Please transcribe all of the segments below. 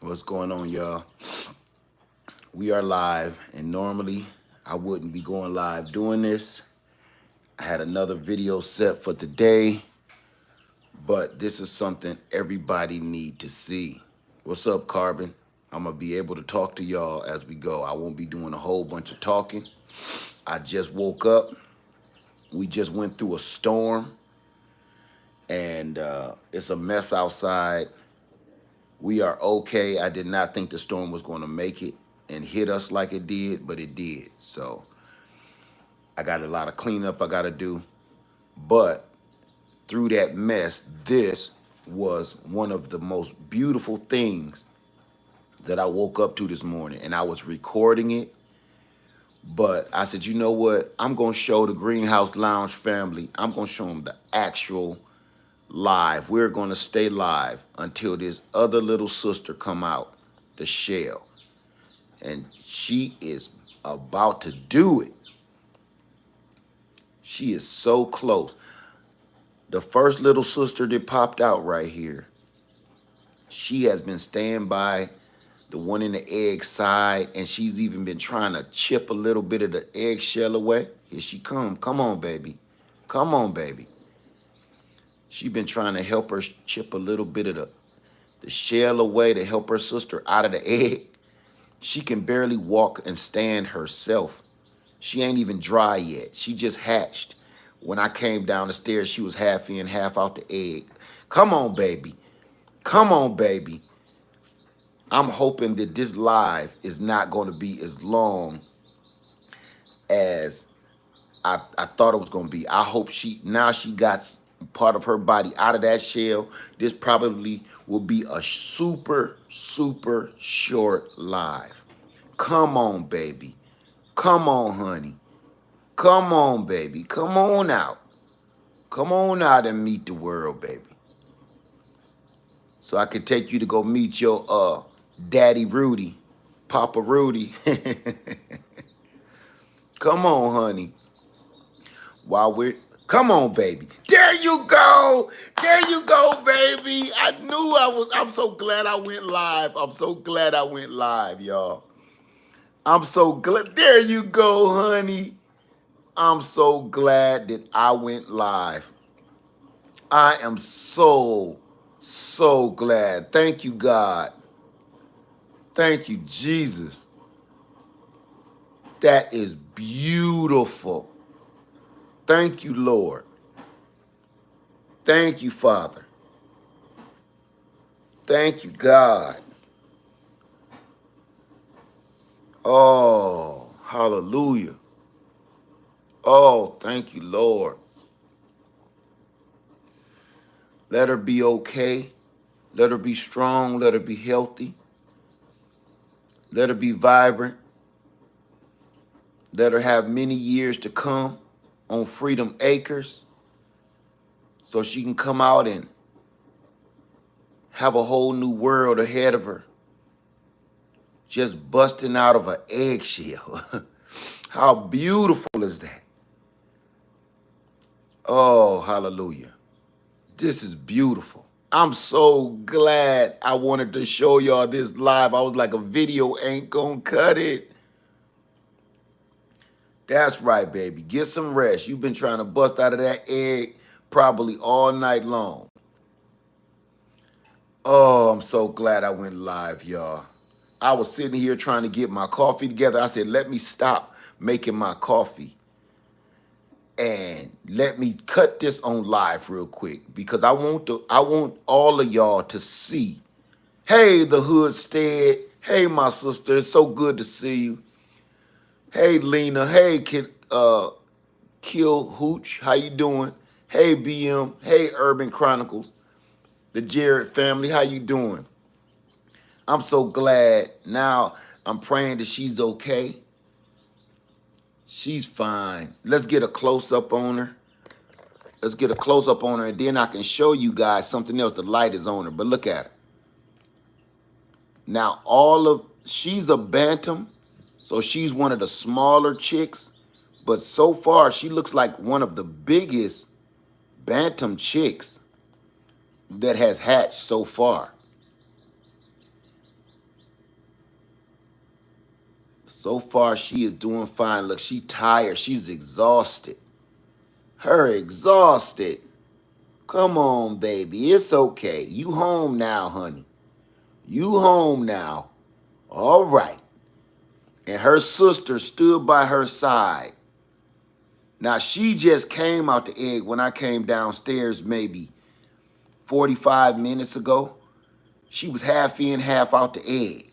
What's going on, y'all? We are live, and normally I wouldn't be going live doing this. I had another video set for today, but this is something everybody need to see. What's up, Carbon? I'm gonna be able to talk to y'all as we go. I won't be doing a whole bunch of talking. I just woke up. We just went through a storm, and it's a mess outside. We are okay. I did not think the storm was going to make it and hit us like it did, but it did. So I got a lot of cleanup I got to do. But through that mess, this was one of the most beautiful things that I woke up to this morning. And I was recording it. But I said, you know what? I'm going to show the Greenhouse Lounge family. I'm going to show them the actual live. We're going to stay live until this other little sister come out, the shell. And she is about to do it. She is so close. The first little sister that popped out right here, she has been staying by the one in the egg side, and she's even been trying to chip a little bit of the eggshell away. Here she come. Come on, baby. Come on, baby. She been trying to help her chip a little bit of the shell away to help her sister out of the egg. She can barely walk and stand herself. She ain't even dry yet. She just hatched. When I came down the stairs, she was half in, half out the egg. Come on, baby. Come on, baby. I'm hoping that this live is not going to be as long as I thought it was going to be. I hope now she got part of her body out of that shell. This probably will be a super, super short live. Come on, baby. Come on, honey. Come on, baby. Come on out. Come on out and meet the world, baby. So I can take you to go meet your Daddy Rudy, Papa Rudy. Come on, honey. Come on, baby. There you go. There you go, baby. I'm so glad I went live. I'm so glad I went live, y'all. I'm so glad. There you go, honey. I'm so glad that I went live. I am so, so glad. Thank you, God. Thank you, Jesus. That is beautiful. Thank you, Lord. Thank you, Father. Thank you, God. Oh, hallelujah. Oh, thank you, Lord. Let her be okay. Let her be strong. Let her be healthy. Let her be vibrant. Let her have many years to come on Freedom Acres so she can come out and have a whole new world ahead of her. Just busting out of an eggshell. How beautiful is that? Oh, hallelujah. This is beautiful. I'm so glad I wanted to show y'all this live. I was like, a video ain't gonna cut it. That's right, baby. Get some rest. You've been trying to bust out of that egg probably all night long. Oh, I'm so glad I went live, y'all. I was sitting here trying to get my coffee together. I said, let me stop making my coffee and let me cut this on live real quick because I want all of y'all to see. Hey, the hood stead. Hey, my sister. It's so good to see you. Hey, Lena. Hey, Kill Hooch. How you doing? Hey, BM. Hey, Urban Chronicles. The Jared family. How you doing? I'm so glad. Now I'm praying that she's okay. She's fine. Let's get a close-up on her. Let's get a close-up on her, and then I can show you guys something else. The light is on her, but look at her. Now, she's a bantam, so she's one of the smaller chicks, but so far, she looks like one of the biggest bantam chicks that has hatched so far. So far, she is doing fine. Look, she tired. She's exhausted. Her exhausted. Come on, baby. It's okay. You home now, honey. You home now. All right. And her sister stood by her side. Now, she just came out the egg when I came downstairs maybe 45 minutes ago. She was half in, half out the egg.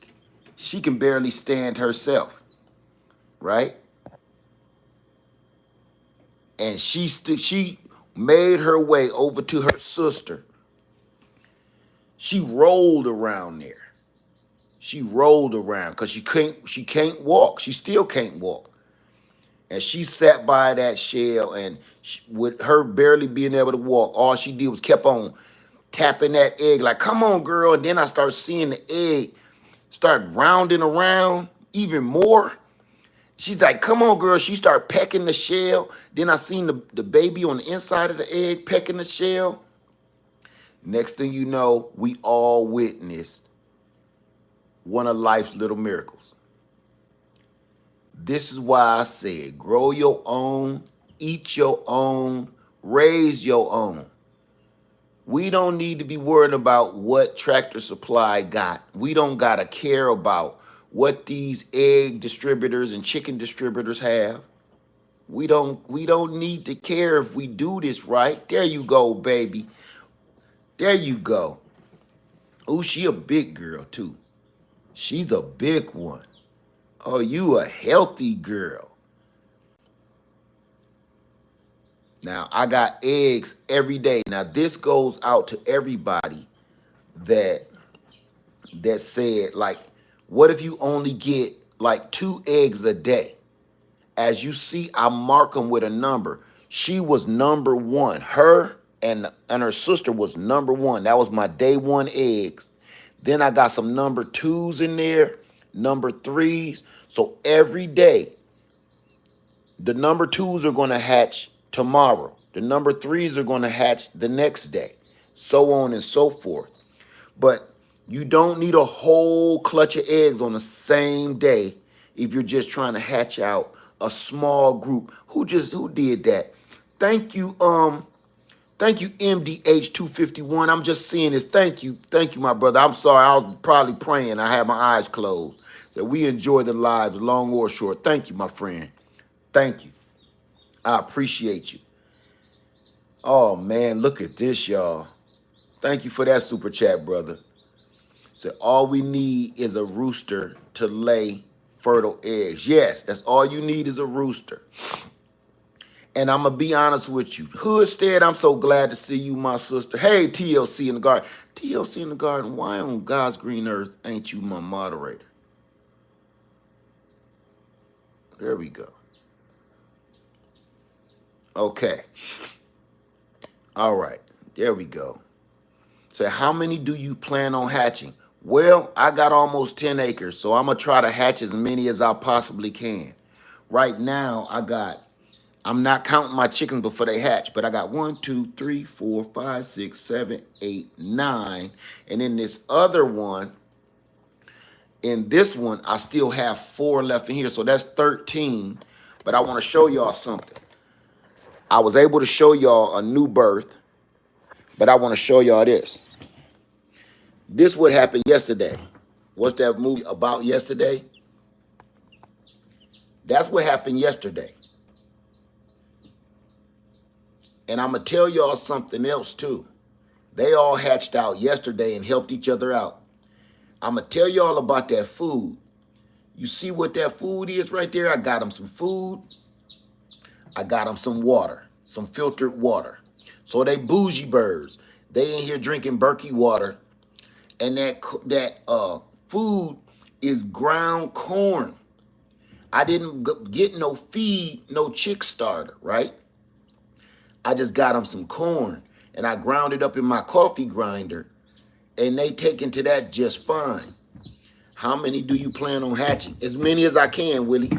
She can barely stand herself, right? And she made her way over to her sister. She rolled around there. She rolled around because she can't walk. She still can't walk. And she sat by that shell, and with her barely being able to walk, all she did was kept on tapping that egg like, come on, girl. And then I start seeing the egg start rounding around even more. She's like, come on, girl. She started pecking the shell. Then I seen the baby on the inside of the egg pecking the shell. Next thing you know, we all witnessed one of life's little miracles. This is why I said, grow your own, eat your own, raise your own. We don't need to be worried about what Tractor Supply got. We don't got to care about what these egg distributors and chicken distributors have. We don't need to care if we do this right. There you go, baby. There you go. Oh, she a big girl too. She's a big one. Oh, you a healthy girl. Now, I got eggs every day. Now, this goes out to everybody that said, like, what if you only get like 2 eggs a day? As you see, I mark them with a number. She was number 1. Her and her sister was number 1. That was my day 1 eggs. Then I got some number 2s in there, number 3s. So every day, the number 2s are going to hatch tomorrow. The number 3s are going to hatch the next day, so on and so forth. But you don't need a whole clutch of eggs on the same day if you're just trying to hatch out a small group. Who did that? Thank you, MDH251. I'm just seeing this. Thank you, my brother. I'm sorry, I was probably praying. I had my eyes closed. So we enjoy the lives, long or short. Thank you, my friend. Thank you. I appreciate you. Oh man, look at this, y'all. Thank you for that super chat, brother. So all we need is a rooster to lay fertile eggs. Yes, that's all you need is a rooster. And I'm going to be honest with you. Hoodstead, I'm so glad to see you, my sister. Hey, TLC in the garden. TLC in the garden, why on God's green earth ain't you my moderator? There we go. Okay. All right. There we go. So how many do you plan on hatching? Well, I got almost 10 acres, so I'm going to try to hatch as many as I possibly can. Right now, I'm not counting my chickens before they hatch, but I got 1, 2, 3, 4, 5, 6, 7, 8, 9. And in this other one, in this one, I still have 4 left in here, so that's 13. But I want to show y'all something. I was able to show y'all a new birth, but I want to show y'all this. This what happened yesterday. What's that movie about yesterday? That's what happened yesterday. And I'm going to tell y'all something else too. They all hatched out yesterday and helped each other out. I'm going to tell y'all about that food. You see what that food is right there? I got them some food. I got them some water, some filtered water. So they bougie birds. They in here drinking Berkey water. And that food is ground corn. I didn't get no feed, no chick starter, right? I just got them some corn, and I ground it up in my coffee grinder, and they taken to that just fine. How many do you plan on hatching? As many as I can, Willie.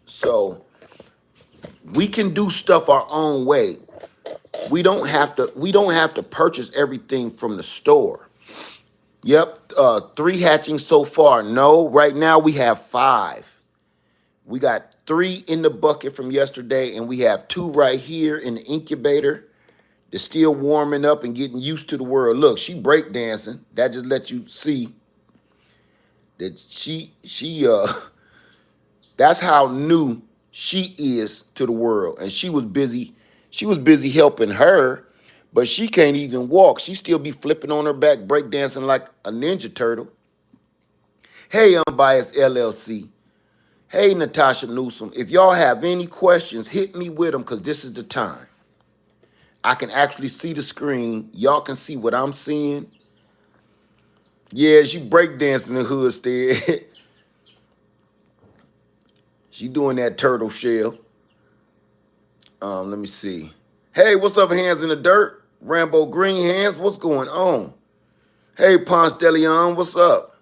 So we can do stuff our own way. We don't have to purchase everything from the store. Yep, 3 hatching so far. No, right now we have 5. We got 3 in the bucket from yesterday, and we have 2 right here in the incubator. They're still warming up and getting used to the world. Look, she break dancing. That just lets you see that that's how new she is to the world. And she was busy helping her, but she can't even walk. She still be flipping on her back, break dancing like a ninja turtle. Hey, Unbiased LLC. Hey, Natasha Newsom. If y'all have any questions, hit me with them, because this is the time. I can actually see the screen. Y'all can see what I'm seeing. Yeah, she breakdancing in the hood stead. She doing that turtle shell. Let me see. Hey, what's up, Hands in the Dirt? Rambo Green Hands, what's going on? Hey, Ponce de Leon, what's up?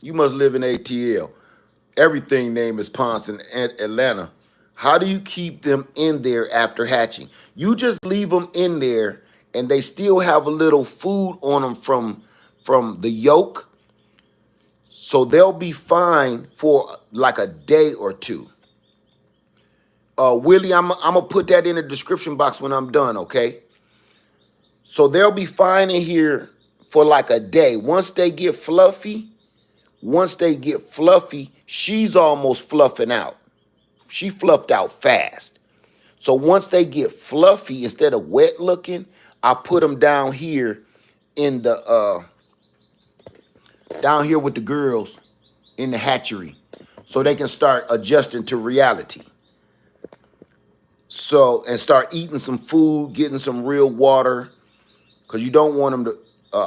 You must live in ATL. Everything name is Ponce in Atlanta. How do you keep them in there after hatching? You just leave them in there, and they still have a little food on them from the yolk, so they'll be fine for like a day or two. Willie, I'm gonna put that in the description box when I'm done, okay? So they'll be fine in here for like a day. Once they get fluffy, she's almost fluffing out. She fluffed out fast. So once they get fluffy, instead of wet looking, I put them down here in the down here with the girls in the hatchery, so they can start adjusting to reality. So, and start eating some food, getting some real water, because you don't want them to.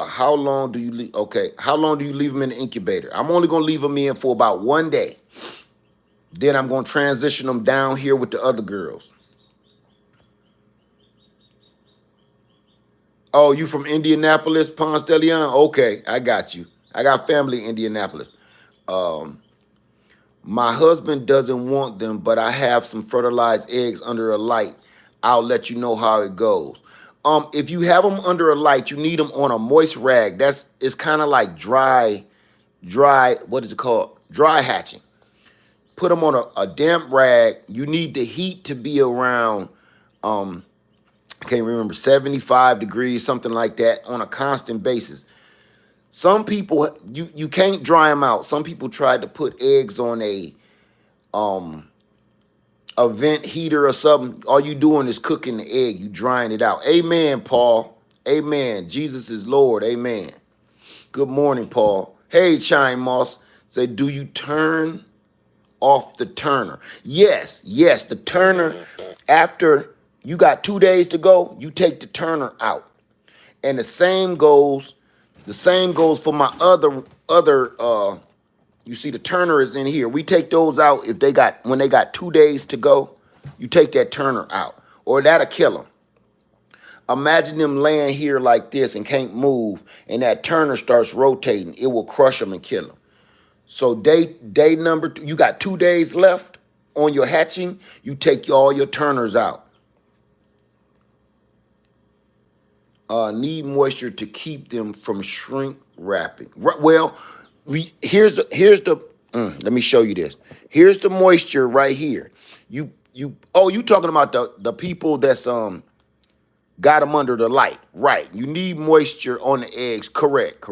How long do you leave? Okay, how long do you leave them in the incubator? I'm only gonna leave them in for about 1 day. Then I'm gonna transition them down here with the other girls. Oh, you from Indianapolis, Ponce de Leon? Okay, I got you. I got family in Indianapolis. My husband doesn't want them, but I have some fertilized eggs under a light. I'll let you know how it goes. If you have them under a light, you need them on a moist rag. It's kind of like dry, what is it called? Dry hatching. Put them on a damp rag. You need the heat to be around, I can't remember, 75 degrees, something like that, on a constant basis. Some people, you can't dry them out. Some people tried to put eggs on a vent heater or something. All you doing is cooking the egg. You drying it out. Amen, Paul. Amen. Jesus is Lord. Amen. Good morning, Paul. Hey, Chime Moss. Say, do you turn off the turner? Yes, yes. The turner, after you got 2 days to go, you take the turner out. And the same goes for my other you see the turner is in here. We take those out when they got 2 days to go. You take that turner out, or that'll kill them. Imagine them laying here like this and can't move, and that turner starts rotating. It will crush them and kill them. So day number 2, you got 2 days left on your hatching. You take all your turners out. Need moisture to keep them from shrink wrapping. Well, here's the let me show you this. Here's the moisture right here. You talking about the people that's got them under the light, right? You need moisture on the eggs, correct.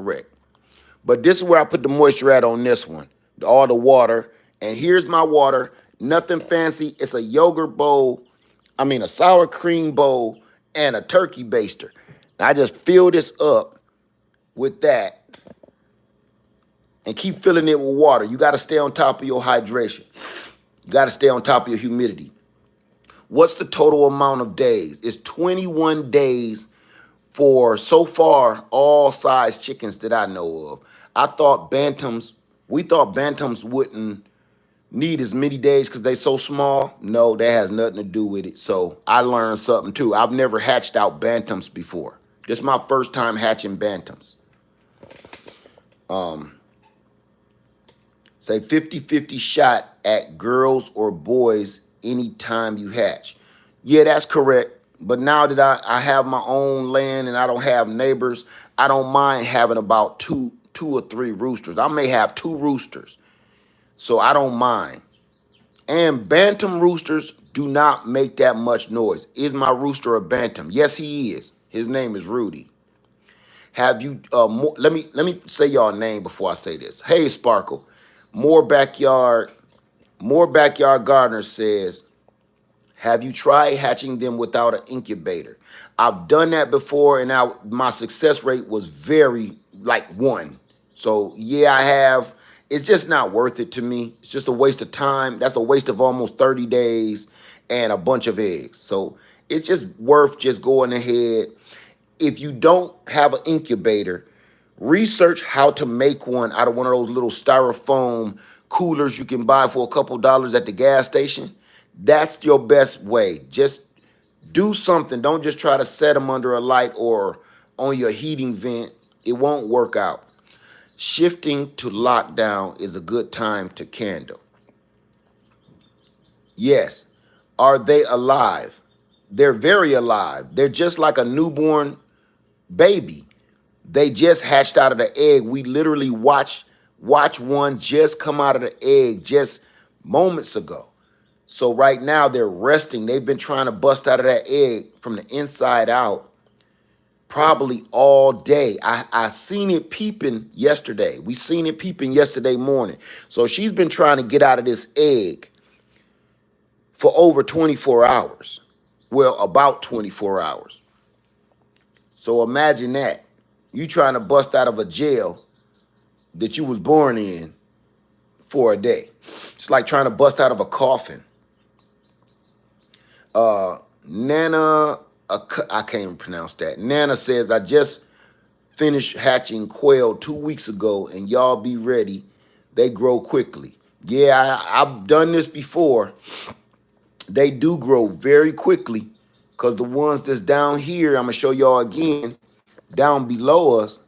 But this is where I put the moisture at on this one, all the water. And here's my water, nothing fancy. It's a yogurt bowl, a sour cream bowl, and a turkey baster. I just fill this up with that and keep filling it with water. You got to stay on top of your hydration. You got to stay on top of your humidity. What's the total amount of days? It's 21 days for, so far, all size chickens that I know of. We thought bantams wouldn't need as many days because they so small. No, that has nothing to do with it. So I learned something too. I've never hatched out bantams before. This is my first time hatching bantams. Say 50-50 shot at girls or boys anytime you hatch. Yeah, that's correct. But now that I have my own land and I don't have neighbors, I don't mind having about 2 or 3 roosters. I may have 2 roosters, so I don't mind. And bantam roosters do not make that much noise. Is my rooster a bantam? Yes, he is. His name is Rudy. Have you? Let me say y'all name before I say this. Hey, Sparkle, more backyard, more backyard gardener says, have you tried hatching them without an incubator? I've done that before, and my success rate was very like 1. So yeah, I have. It's just not worth it to me. It's just a waste of time. That's a waste of almost 30 days and a bunch of eggs. So it's just worth just going ahead. If you don't have an incubator, research how to make one out of one of those little styrofoam coolers you can buy for a couple dollars at the gas station. That's your best way. Just do something. Don't just try to set them under a light or on your heating vent. It won't work out. Shifting to lockdown is a good time to candle. Yes. Are they alive? They're very alive. They're just like a newborn baby. They just hatched out of the egg. We literally watch one just come out of the egg just moments ago. So right now they're resting. They've been trying to bust out of that egg from the inside out probably all day. I seen it peeping yesterday. We seen it peeping yesterday morning. So she's been trying to get out of this egg for over 24 hours. Well, about 24 hours. So imagine that. You trying to bust out of a jail that you was born in for a day. It's like trying to bust out of a coffin. Nana, I can't even pronounce that. Nana says, I just finished hatching quail 2 weeks ago, and y'all be ready. They grow quickly. Yeah, I've done this before. They do grow very quickly because the ones that's down here, I'm going to show y'all again, down below us.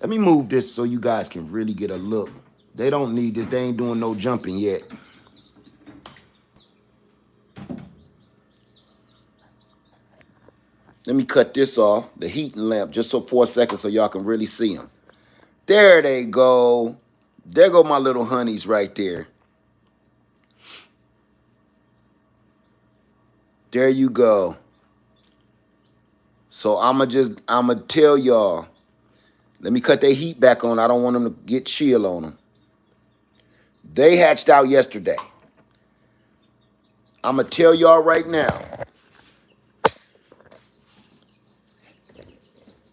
Let me move this so you guys can really get a look. They don't need this. They ain't doing no jumping yet. Let me cut this off, the heating lamp, just for a second so y'all can really see them. There they go. There go my little honeys right there. There you go. So I'ma tell y'all. Let me cut their heat back on. I don't want them to get chill on them. They hatched out yesterday. I'ma tell y'all right now.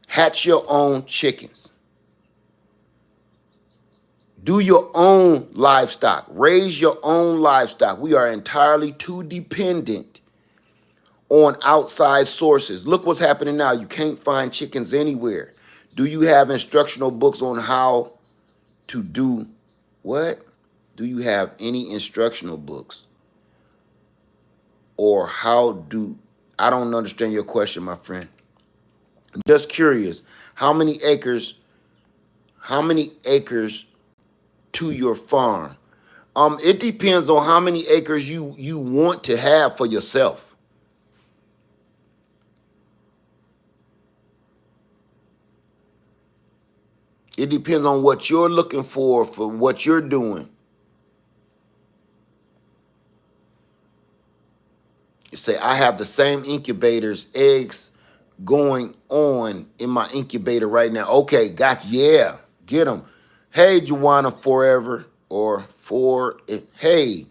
Hatch your own chickens. Do your own livestock. Raise your own livestock. We are entirely too dependent on outside sources. Look what's happening now. You can't find chickens anywhere. Do you have instructional books on how to do what? Do you have any instructional books? Or how do, I don't understand your question, my friend. I'm just curious. How many acres to your farm? It depends on how many acres you want to have for yourself. It depends on what you're looking for what you're doing. You say, I have the same incubators, eggs going on in my incubator right now. Okay, got you. Yeah, get them. Hey, Juana Forever or hey,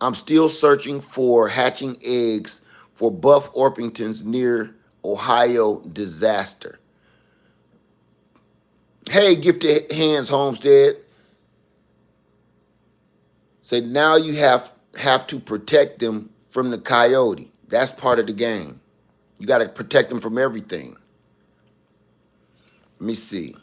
I'm still searching for hatching eggs for Buff Orpingtons near Ohio disaster. Hey, Gifted Hands Homestead. Say now you have to protect them from the coyote. That's part of the game. You got to protect them from everything. Let me see.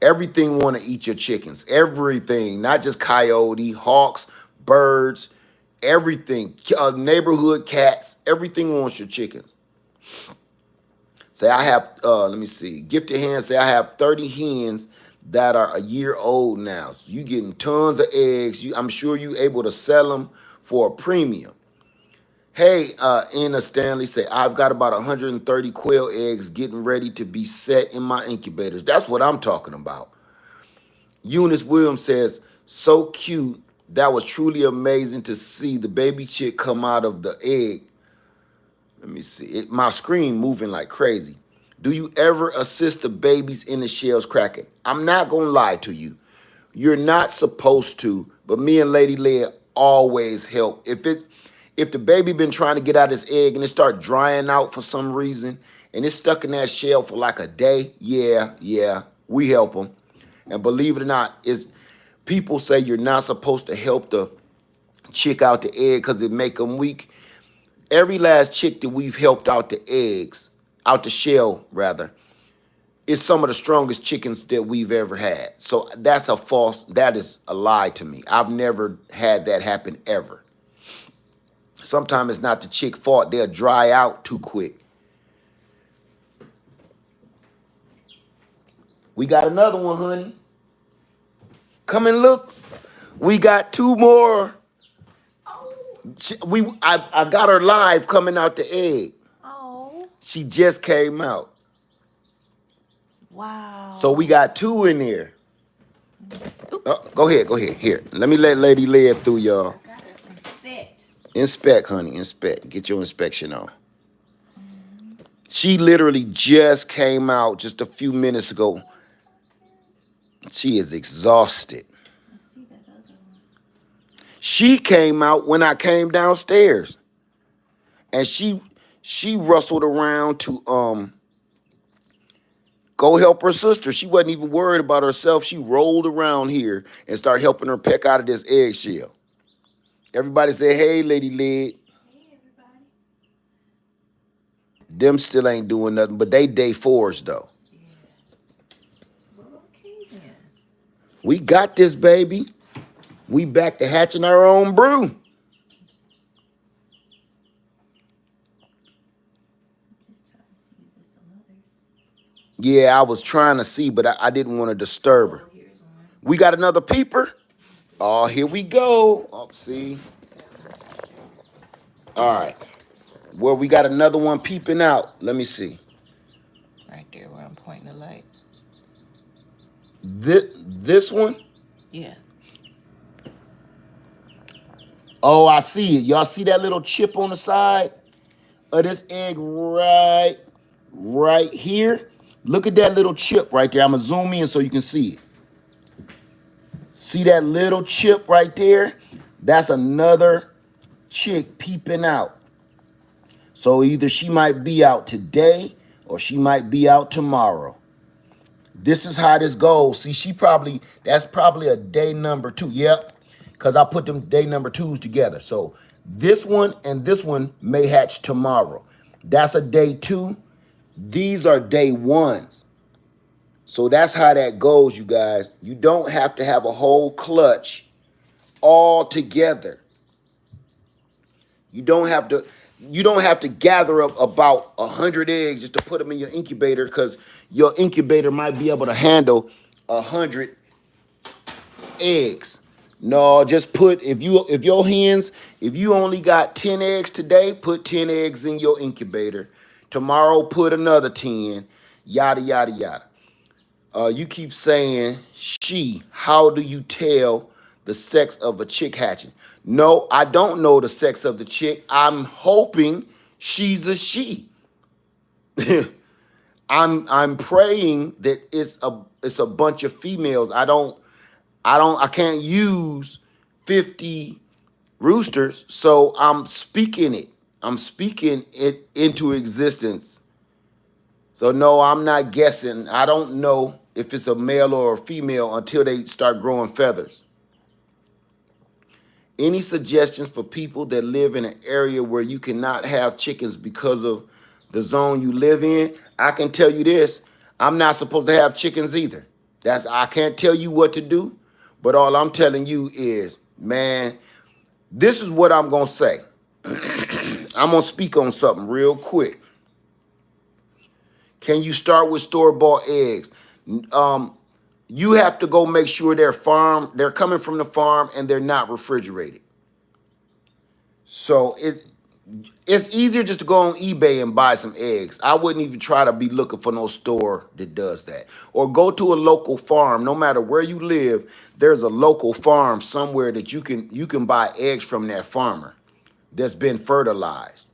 Everything want to eat your chickens. Everything, not just coyote, hawks, birds, everything. Neighborhood cats, everything wants your chickens. Say I have, let me see. Gifted Hands say I have 30 hens that are a year old now. So you getting tons of eggs. I'm sure you able to sell them for a premium. Hey, Anna Stanley say, I've got about 130 quail eggs getting ready to be set in my incubators. That's what I'm talking about. Eunice Williams says, so cute. That was truly amazing to see the baby chick come out of the egg. Let me see. My screen moving like crazy. Do you ever assist the babies in the shells cracking? I'm not going to lie to you. You're not supposed to, but me and Lady Leah always help. If the baby been trying to get out his egg and it start drying out for some reason and it's stuck in that shell for like a day, yeah, we help them. And believe it or not, people say you're not supposed to help the chick out the egg because it make them weak. Every last chick that we've helped out the eggs, out the shell rather, is some of the strongest chickens that we've ever had. So that is a lie to me. I've never had that happen ever. Sometimes it's not the chick fault. They'll dry out too quick. We got another one, honey. Come and look. We got two more. I got her live coming out the egg. Oh. She just came out. Wow. So we got two in there. Go ahead. Here. Let me let Lady Leah through, y'all. I gotta inspect. Inspect, honey. Inspect. Get your inspection on. She literally just came out just a few minutes ago. She is exhausted. I see that other one. She came out when I came downstairs. And she rustled around to go help her sister. She wasn't even worried about herself. She rolled around here and started helping her peck out of this eggshell. Everybody say, hey, Lady Lid. Hey, everybody. Them still ain't doing nothing, but they day fours, though. Yeah. Well, okay then. We got this, baby. We back to hatching our own brew. Just trying to see if there's some others. Yeah, I was trying to see, but I didn't want to disturb her. Oh, here's one. We got another peeper. Oh, here we go. Oh, see. All right. Well, we got another one peeping out. Let me see. Right there where I'm pointing the light. This one? Yeah. Oh, I see it. Y'all see that little chip on the side of this egg right here? Look at that little chip right there. I'm going to zoom in so you can see it. See that little chip right there? That's another chick peeping out. So either she might be out today or she might be out tomorrow. This is how this goes. See, that's probably a day number 2. Yep, because I put them day number 2s together. So this one and this one may hatch tomorrow. That's a day 2. These are day 1s. So that's how that goes, you guys. You don't have to have a whole clutch all together. You don't have to gather up about 100 eggs just to put them in your incubator, because your incubator might be able to handle 100 eggs. No, just put, if you only got 10 eggs today, put 10 eggs in your incubator. Tomorrow, put another 10, yada, yada, yada. You keep saying she. How do you tell the sex of a chick hatching? No, I don't know the sex of the chick. I'm hoping she's a she. I'm praying that it's a bunch of females. I can't use 50 roosters, so I'm speaking it. I'm speaking it into existence. So no, I'm not guessing. I don't know if it's a male or a female until they start growing feathers. Any suggestions for people that live in an area where you cannot have chickens because of the zone you live in? I can tell you this, I'm not supposed to have chickens either. I can't tell you what to do, but all I'm telling you is, man, this is what I'm going to say. I'm going to speak on something real quick. Can you start with store-bought eggs? You have to go make sure they're coming from the farm and they're not refrigerated. So It's easier just to go on eBay and buy some eggs. I wouldn't even try to be looking for no store that does that. Or go to a local farm. No matter where you live, there's a local farm somewhere that you can buy eggs from that farmer that's been fertilized.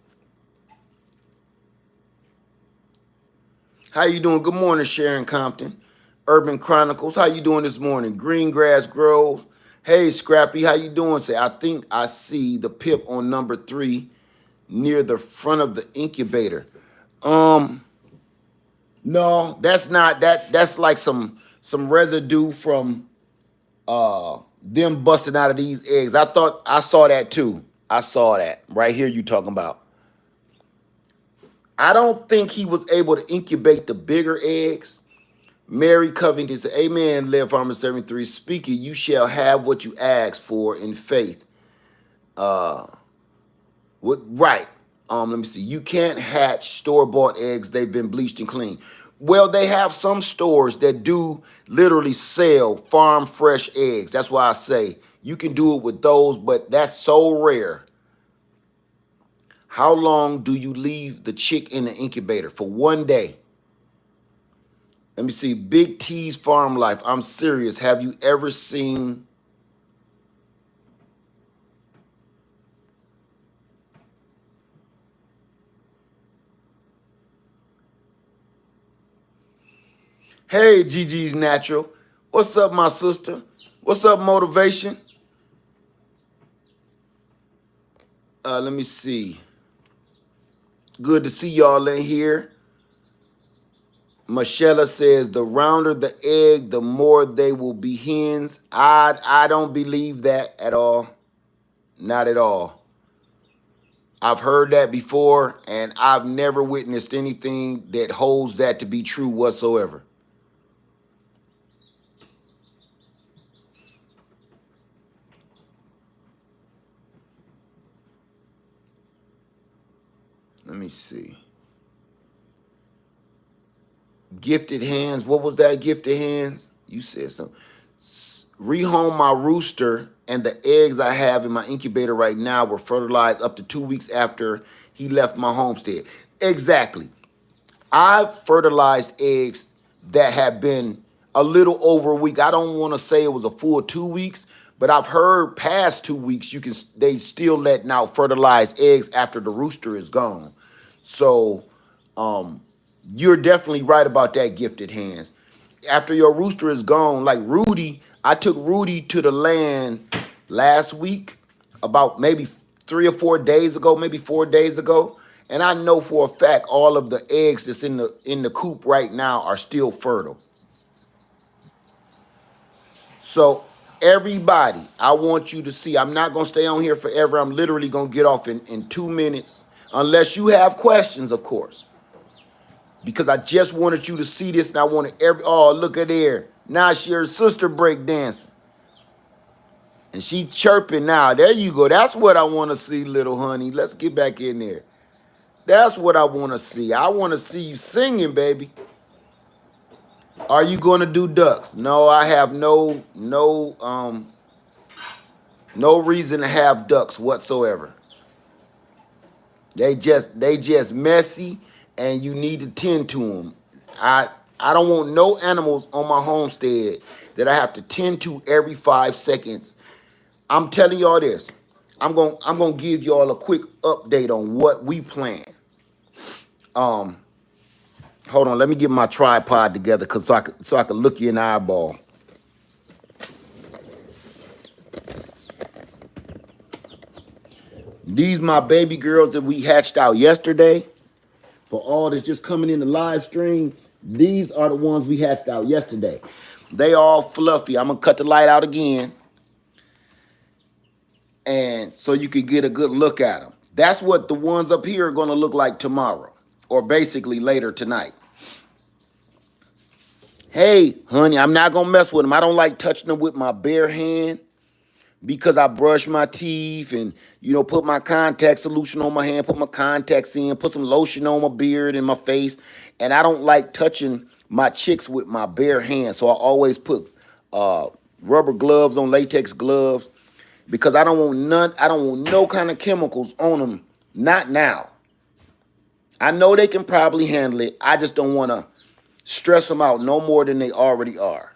How you doing? Good morning, Sharon Compton. Urban Chronicles. How you doing this morning? Green Grass Grove. Hey, Scrappy. How you doing? Say, I think I see the pip on number 3 near the front of the incubator. Um, no, that's not that. That's like some residue from them busting out of these eggs. I thought I saw that too. I saw that right here. You talking about? I don't think he was able to incubate the bigger eggs. Mary Covington said, Amen, Live Farmer 73. Speaking, you shall have what you ask for in faith. What right? Let me see. You can't hatch store-bought eggs. They've been bleached and cleaned. Well, they have some stores that do literally sell farm fresh eggs. That's why I say you can do it with those, but that's so rare. How long do you leave the chick in the incubator? For 1 day. Let me see. Big T's Farm Life. I'm serious. Have you ever seen? Hey, Gigi's Natural. What's up, my sister? What's up, Motivation? Let me see. Good to see y'all in here. Michelle says, the rounder the egg, the more they will be hens. I don't believe that at all. Not at all. I've heard that before, and I've never witnessed anything that holds that to be true whatsoever. Let me see. Gifted Hands. What was that, Gifted Hands? You said something. Rehome my rooster, and the eggs I have in my incubator right now were fertilized up to 2 weeks after he left my homestead. Exactly. I've fertilized eggs that have been a little over a week. I don't want to say it was a full 2 weeks, but I've heard past 2 weeks they still letting out fertilized eggs after the rooster is gone. So you're definitely right about that, Gifted Hands. After your rooster is gone, like Rudy, I took Rudy to the land last week, about maybe 3 or 4 days ago, maybe 4 days ago. And I know for a fact all of the eggs that's in the coop right now are still fertile. So everybody, I want you to see, I'm not gonna stay on here forever. I'm literally gonna get off in 2 minutes, unless you have questions, of course. Because I just wanted you to see this, and I wanted oh, look at there. Now she her sister break dancing. And she chirping now. There you go. That's what I want to see, little honey. Let's get back in there. That's what I want to see. I want to see you singing, baby. Are you going to do ducks? No, I have no reason to have ducks whatsoever. They just messy, and you need to tend to them. I don't want no animals on my homestead that I have to tend to every 5 seconds. I'm telling y'all this. I'm gonna give y'all a quick update on what we plan. Hold on, let me get my tripod together so I can look you in the eyeball. These my baby girls that we hatched out yesterday. For all that's just coming in the live stream, these are the ones we hatched out yesterday. They all fluffy. I'm gonna cut the light out again, and so you can get a good look at them. That's what the ones up here are gonna look like tomorrow, or basically later tonight. Hey, honey, I'm not gonna mess with them. I don't like touching them with my bare hand because I brush my teeth and, put my contact solution on my hand, put my contacts in, put some lotion on my beard and my face. And I don't like touching my chicks with my bare hands. So I always put rubber gloves on, latex gloves, because I don't want no kind of chemicals on them Not now. I know they can probably handle it. I just don't want to stress them out no more than they already are.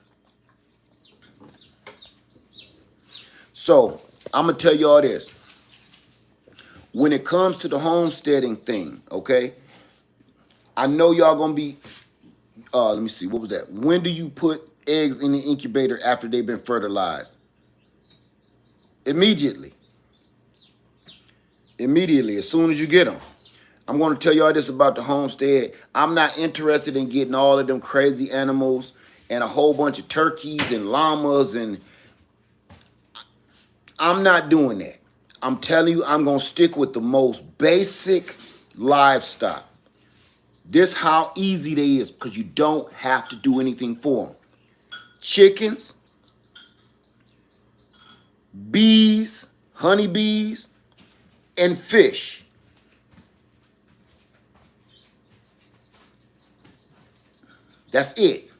So I'm going to tell you all this. When it comes to the homesteading thing, okay, I know y'all going to be, let me see, what was that? When do you put eggs in the incubator after they've been fertilized? Immediately. Immediately, as soon as you get them. I'm going to tell y'all this about the homestead. I'm not interested in getting all of them crazy animals and a whole bunch of turkeys and llamas, and I'm not doing that. I'm telling you, I'm going to stick with the most basic livestock. This how easy they is because you don't have to do anything for them. Chickens, bees, honeybees, and fish. That's it.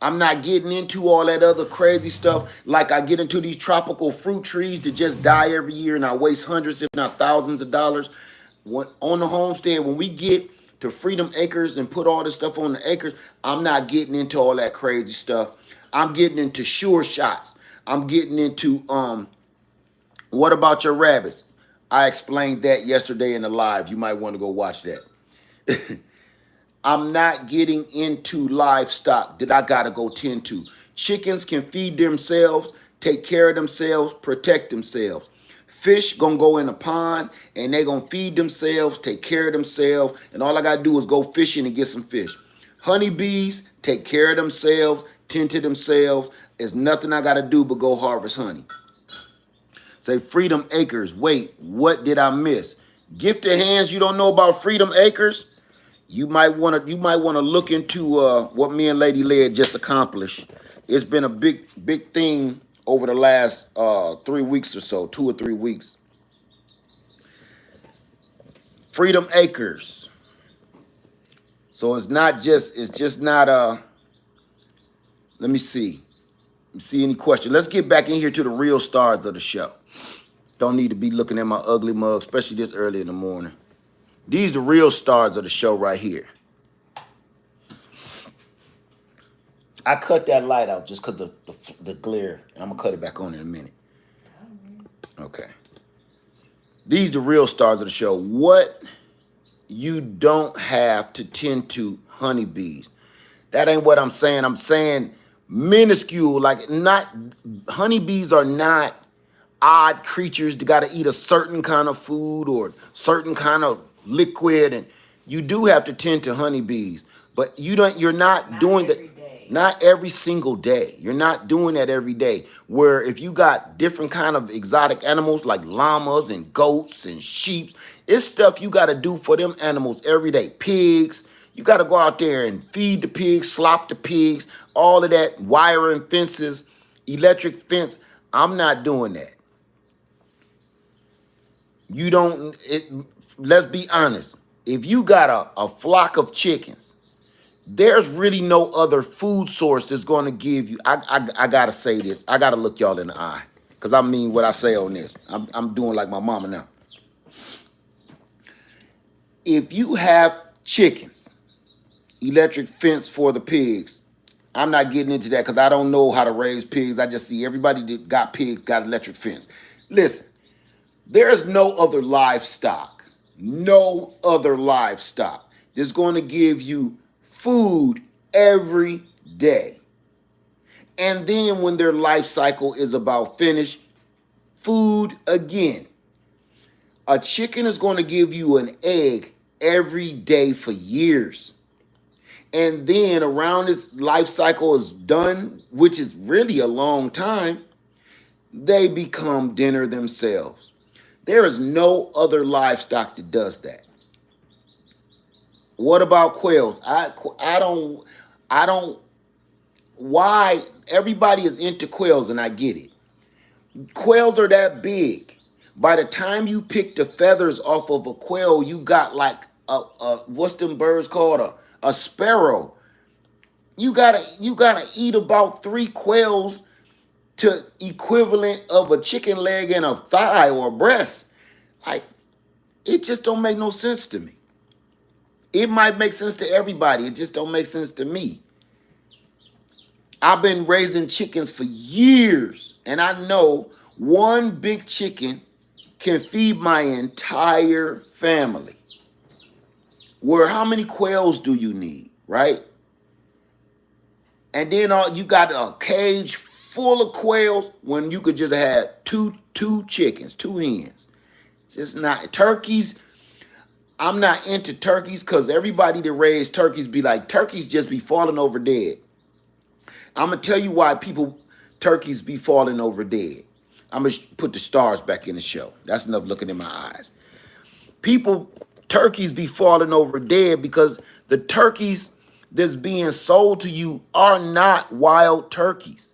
I'm not getting into all that other crazy stuff like I get into these tropical fruit trees that just die every year and I waste hundreds, if not thousands of dollars. On the homestead, when we get to Freedom Acres and put all this stuff on the acres, I'm not getting into all that crazy stuff. I'm getting into sure shots. I'm getting into, what about your rabbits? I explained that yesterday in the live. You might want to go watch that. I'm not getting into livestock that I gotta go tend to. Chickens can feed themselves, take care of themselves, protect themselves. Fish gonna go in a pond and they gonna feed themselves, take care of themselves, and all I gotta do is go fishing and get some fish. Honeybees take care of themselves, tend to themselves. There's nothing I gotta do but go harvest honey. Say Freedom Acres. Wait, what did I miss? Gifted hands, you don't know about Freedom Acres? You might want to look into what me and Lady Led just accomplished. It's been a big thing over the last 3 weeks or so, 2 or 3 weeks. Freedom Acres. So it's just not let me see. See any question. Let's get back in here to the real stars of the show. Don't need to be looking at my ugly mug, especially this early in the morning. These the real stars of the show right here. I cut that light out just because the glare. I'm going to cut it back on in a minute. Okay. These the real stars of the show. What you don't have to tend to honeybees. That ain't what I'm saying. I'm saying minuscule, like not, honeybees are not odd creatures that got to eat a certain kind of food or certain kind of liquid, and you do have to tend to honeybees, but you're not doing that. Not every single day. You're not doing that every day. Where if you got different kind of exotic animals like llamas and goats and sheep, it's stuff you got to do for them animals every day. Pigs, you got to go out there and feed the pigs, slop the pigs, all of that, wiring fences, electric fence. I'm not doing that. You don't, let's be honest. If you got a flock of chickens, there's really no other food source that's going to give you, I got to say this. I got to look y'all in the eye because I mean what I say on this. I'm doing like my mama now. If you have chickens, electric fence for the pigs, I'm not getting into that because I don't know how to raise pigs. I just see everybody that got pigs got electric fence. Listen, there's no other livestock that's going to give you food every day. And then when their life cycle is about finished, food again. A chicken is going to give you an egg every day for years. And then around its life cycle is done, which is really a long time, they become dinner themselves. There is no other livestock that does that. What about quails? I don't, why everybody is into quails, and I get it. Quails are that big. By the time you pick the feathers off of a quail, you got like what's them birds called? A sparrow. You gotta eat about 3 quails to equivalent of a chicken leg and a thigh or a breast. Like, It just don't make no sense to me. It might make sense to everybody. It just don't make sense to me. I've been raising chickens for years, and I know one big chicken can feed my entire family. Where how many quails do you need, right? And then you got a cage full of quails when you could just have two chickens, two hens. Just not turkeys. I'm not into turkeys because everybody that raised turkeys be like, turkeys just be falling over dead. I'm gonna tell you why turkeys be falling over dead. I'm gonna put the stars back in the show. That's enough looking in my eyes. Turkeys be falling over dead because the turkeys that's being sold to you are not wild turkeys.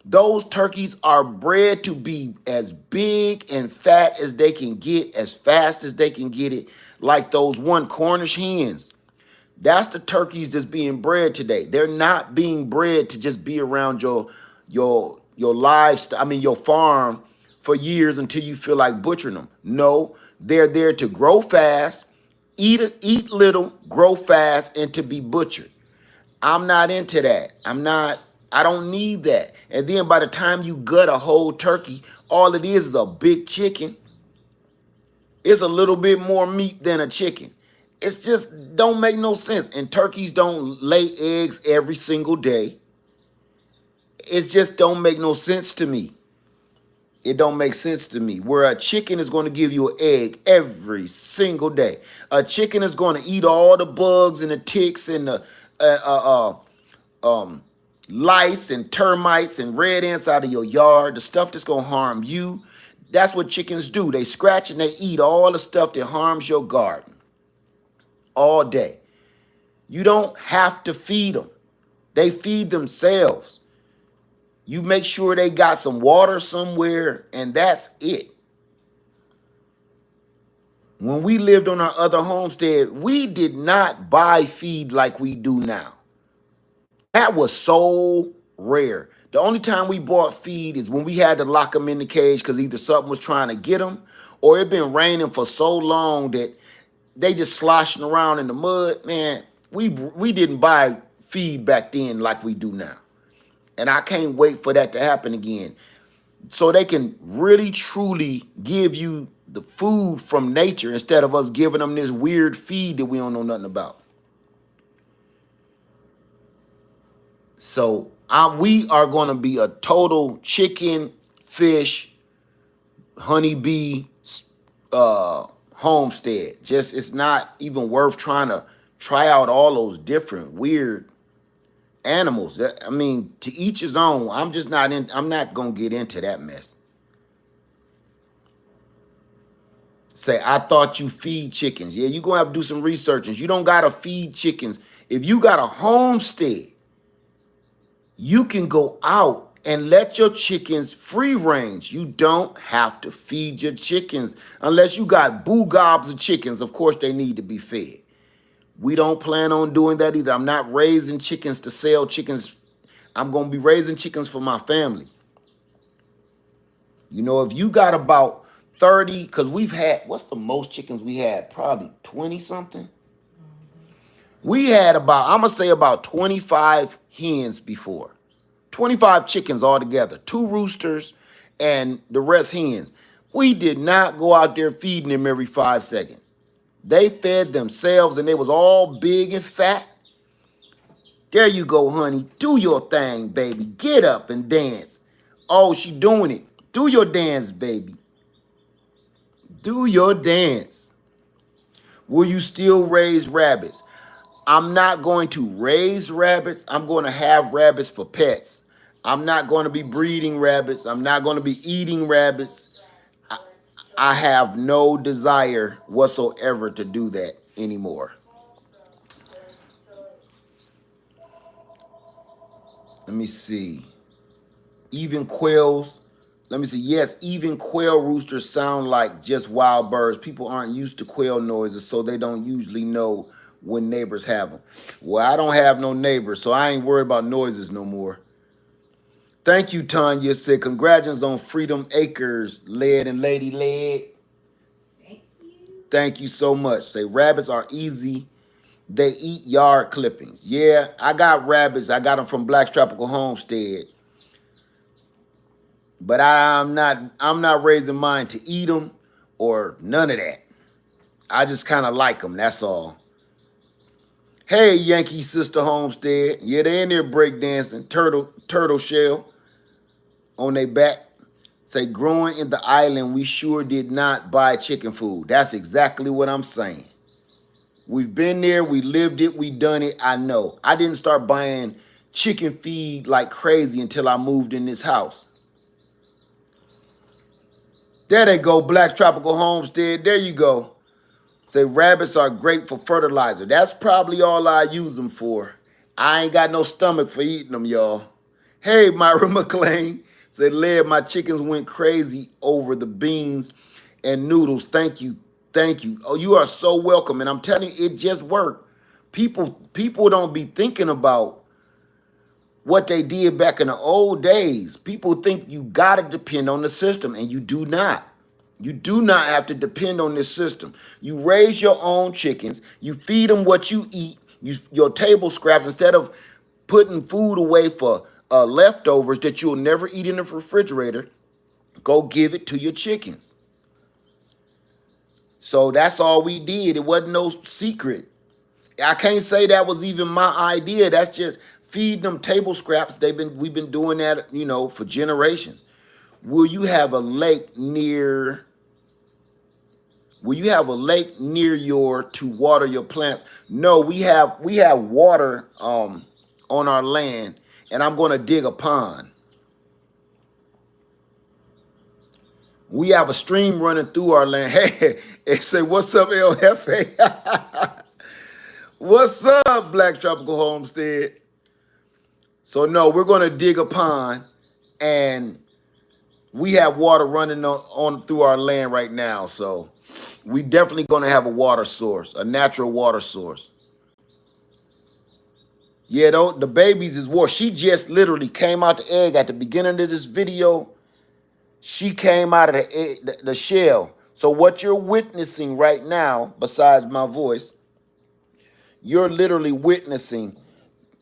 Those turkeys are bred to be as big and fat as they can get, as fast as they can get it, like those one Cornish hens. That's the turkeys that's being bred today. They're not being bred to just be around your livestock, I mean your farm for years until you feel like butchering them. No, they're there to grow fast, eat little, grow fast, and to be butchered. I'm not into that. I don't need that. And then by the time you gut a whole turkey, all it is a big chicken. It's a little bit more meat than a chicken. It's just don't make no sense. And turkeys don't lay eggs every single day. It just don't make no sense to me. It don't make sense to me. Where a chicken is going to give you an egg every single day. A chicken is going to eat all the bugs and the ticks and the lice and termites and red ants out of your yard, the stuff that's going to harm you. That's what chickens do. They scratch and they eat all the stuff that harms your garden all day. You don't have to feed them. They feed themselves. You make sure they got some water somewhere, and that's it. When we lived on our other homestead, we did not buy feed like we do now. That was so rare. The only time we bought feed is when we had to lock them in the cage because either something was trying to get them or it been raining for so long that they just sloshing around in the mud. Man, we didn't buy feed back then like we do now. And I can't wait for that to happen again. So they can really, truly give you the food from nature instead of us giving them this weird feed that we don't know nothing about. So we are going to be a total chicken, fish, honeybee homestead. Just it's not even worth trying to try out all those different weird animals. I mean, to each his own. I'm not going to get into that mess. Say, I thought you feed chickens. Yeah, you're going to have to do some research. You don't got to feed chickens. If you got a homestead, you can go out and let your chickens free range. You don't have to feed your chickens unless you got boo gobs of chickens. Of course, they need to be fed. We don't plan on doing that either. I'm not raising chickens to sell chickens. I'm going to be raising chickens for my family. You know, if you got about 30, because we've had, what's the most chickens we had? Probably 20 something. We had I'm going to say about 25 hens before. 25 chickens altogether. 2 roosters and the rest hens. We did not go out there feeding them every 5 seconds. They fed themselves and they was all big and fat. There you go, honey. Do your thing, baby. Get up and dance. Oh, she doing it. Do your dance, baby. Do your dance. Will you still raise rabbits? I'm not going to raise rabbits. I'm going to have rabbits for pets. I'm not going to be breeding rabbits. I'm not going to be eating rabbits. I have no desire whatsoever to do that anymore. Let me see. Even quails. Let me see. Yes, even quail roosters sound like just wild birds. People aren't used to quail noises, so they don't usually know when neighbors have them. Well, I don't have no neighbors, so I ain't worried about noises no more. Thank you, Tanya. Said, congratulations on Freedom Acres, Led and Lady Led. Thank you. Thank you so much. Say rabbits are easy. They eat yard clippings. Yeah, I got rabbits. I got them from Black's Tropical Homestead. But I'm not raising mine to eat them or none of that. I just kind of like them. That's all. Hey, Yankee Sister Homestead. Yeah, they in there breakdancing. Turtle shell on their back. Say, growing in the island, we sure did not buy chicken food. That's exactly what I'm saying. We've been there. We lived it. We done it. I know. I didn't start buying chicken feed like crazy until I moved in this house. There they go, Black Tropical Homestead. There you go. Say rabbits are great for fertilizer. That's probably all I use them for. I ain't got no stomach for eating them, y'all. Hey, Myra McLean. Say, Led, my chickens went crazy over the beans and noodles. Thank you. Thank you. Oh, you are so welcome. And I'm telling you, it just worked. People don't be thinking about what they did back in the old days. People think you got to depend on the system, and you do not. You do not have to depend on this system. You raise your own chickens. You feed them what you eat. Your table scraps, instead of putting food away for leftovers that you'll never eat in the refrigerator, go give it to your chickens. So that's all we did. It wasn't no secret. I can't say that was even my idea. That's just feed them table scraps. We've been doing that, for generations. Will you have a lake near your to water your plants? No, we have water on our land, and I'm going to dig a pond. We have a stream running through our land. Hey, and say, what's up, El Jefe? What's up, Black Tropical Homestead? So no, we're going to dig a pond, and we have water running on through our land right now. So we definitely going to have a water source, a natural water source. Yeah, the babies is war. She just literally came out the egg at the beginning of this video. She came out of the shell. So what you're witnessing right now, besides my voice, you're literally witnessing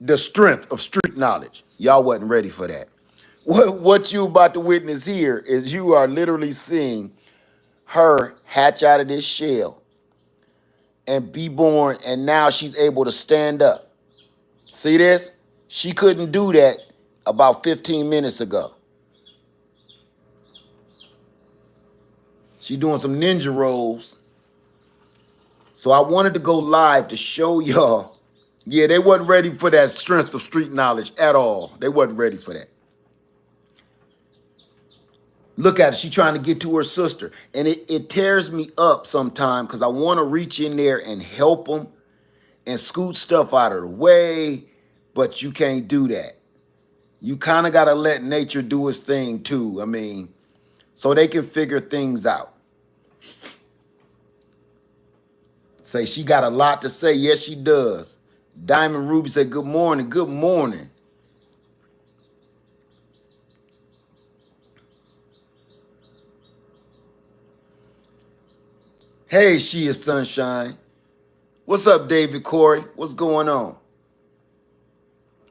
the strength of street knowledge. Y'all wasn't ready for that. What you about to witness here is you are literally seeing her hatch out of this shell and be born, and now she's able to stand up. See this? She couldn't do that about 15 minutes ago. She doing some ninja rolls. So I wanted to go live to show y'all. Yeah, they wasn't ready for that strength of street knowledge at all. They wasn't ready for that. Look at it. She trying to get to her sister. And it tears me up sometimes because I want to reach in there and help them and scoot stuff out of the way. But you can't do that. You kind of got to let nature do its thing too. I mean, so they can figure things out. Say she got a lot to say. Yes, she does. Diamond Ruby said, good morning. Good morning. Hey, she is sunshine. What's up, David Corey? What's going on?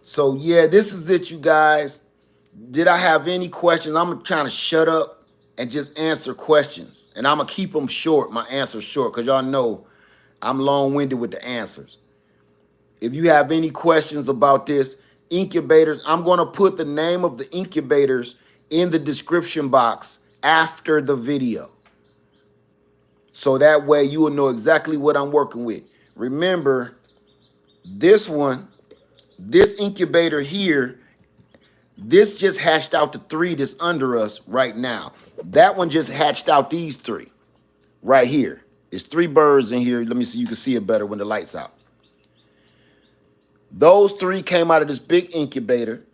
So, yeah, this is it, you guys. Did I have any questions? I'm trying to shut up and just answer questions. And I'm going to keep them short, my answers short, because y'all know I'm long-winded with the answers. If you have any questions about this, incubators, I'm going to put the name of the incubators in the description box after the video. So that way you will know exactly what I'm working with. Remember, this incubator here, this just hatched out the 3 that's under us right now. That one just hatched out these 3 right here. There's 3 birds in here. Let me see. You can see it better when the light's out. Those 3 came out of this big incubator.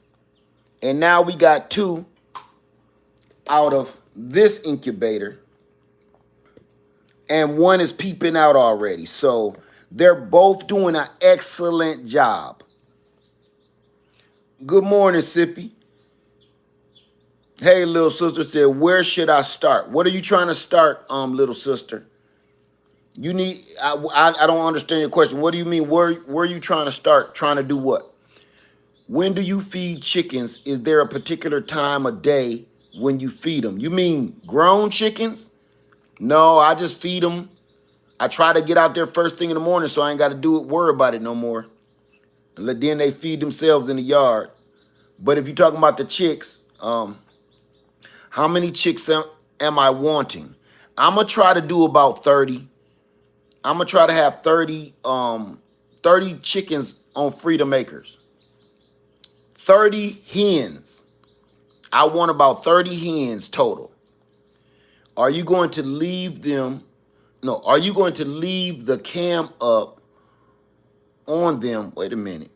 And now we got 2 out of this incubator. And 1 is peeping out already. So they're both doing an excellent job. Good morning, Sippy. Hey, little sister said, where should I start? What are you trying to start, little sister? You need. I don't understand your question. What do you mean? Where you trying to start? Trying to do what? When do you feed chickens? Is there a particular time of day when you feed them? You mean grown chickens? No, I just feed them. I try to get out there first thing in the morning so I ain't got to worry about it no more. Then they feed themselves in the yard. But if you're talking about the chicks, how many chicks am I wanting? I'm gonna try to do about 30. I'm gonna try to have 30 chickens on Freedom Acres. 30 hens. I want about 30 hens total. Are you going to leave them? No, are you going to leave the cam up on them? Wait a minute.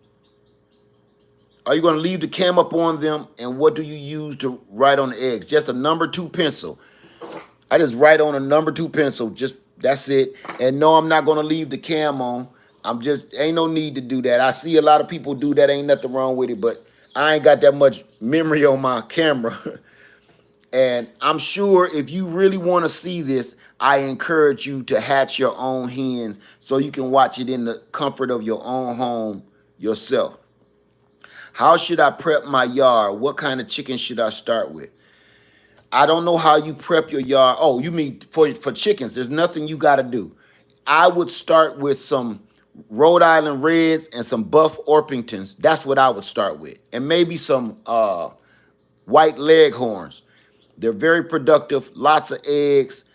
Are you going to leave the cam up on them? And what do you use to write on the eggs? Just a number 2 pencil. I just write on a number 2 pencil. Just that's it. And no, I'm not going to leave the cam on. Ain't no need to do that. I see a lot of people do that. Ain't nothing wrong with it, but I ain't got that much memory on my camera. And I'm sure if you really want to see this, I encourage you to hatch your own hens so you can watch it in the comfort of your own home yourself. How should I prep my yard? What kind of chicken should I start with? I don't know how you prep your yard. Oh, you mean for chickens? There's nothing you got to do. I would start with some Rhode Island Reds and some Buff Orpingtons. That's what I would start with. And maybe some white Leghorns. They're very productive, lots of eggs.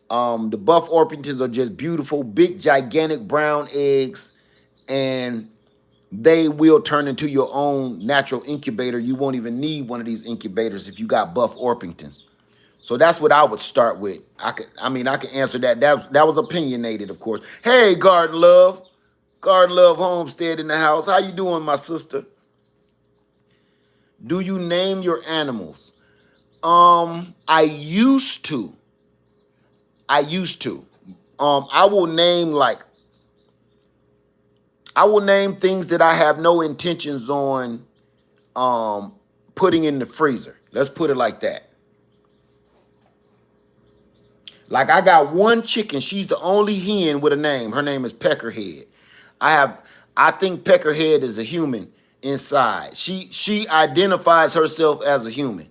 The Buff Orpingtons are just beautiful, big, gigantic brown eggs, and they will turn into your own natural incubator. You won't even need one of these incubators if you got Buff Orpingtons. So that's what I would start with. I can answer that. That was opinionated, of course. Hey, Garden Love Homestead in the house. How you doing, my sister? Do you name your animals? I used to. I will name things that I have no intentions on putting in the freezer. Let's put it like that. Like I got one chicken. She's the only hen with a name. Her name is Peckerhead. I think Peckerhead is a human inside. She identifies herself as a human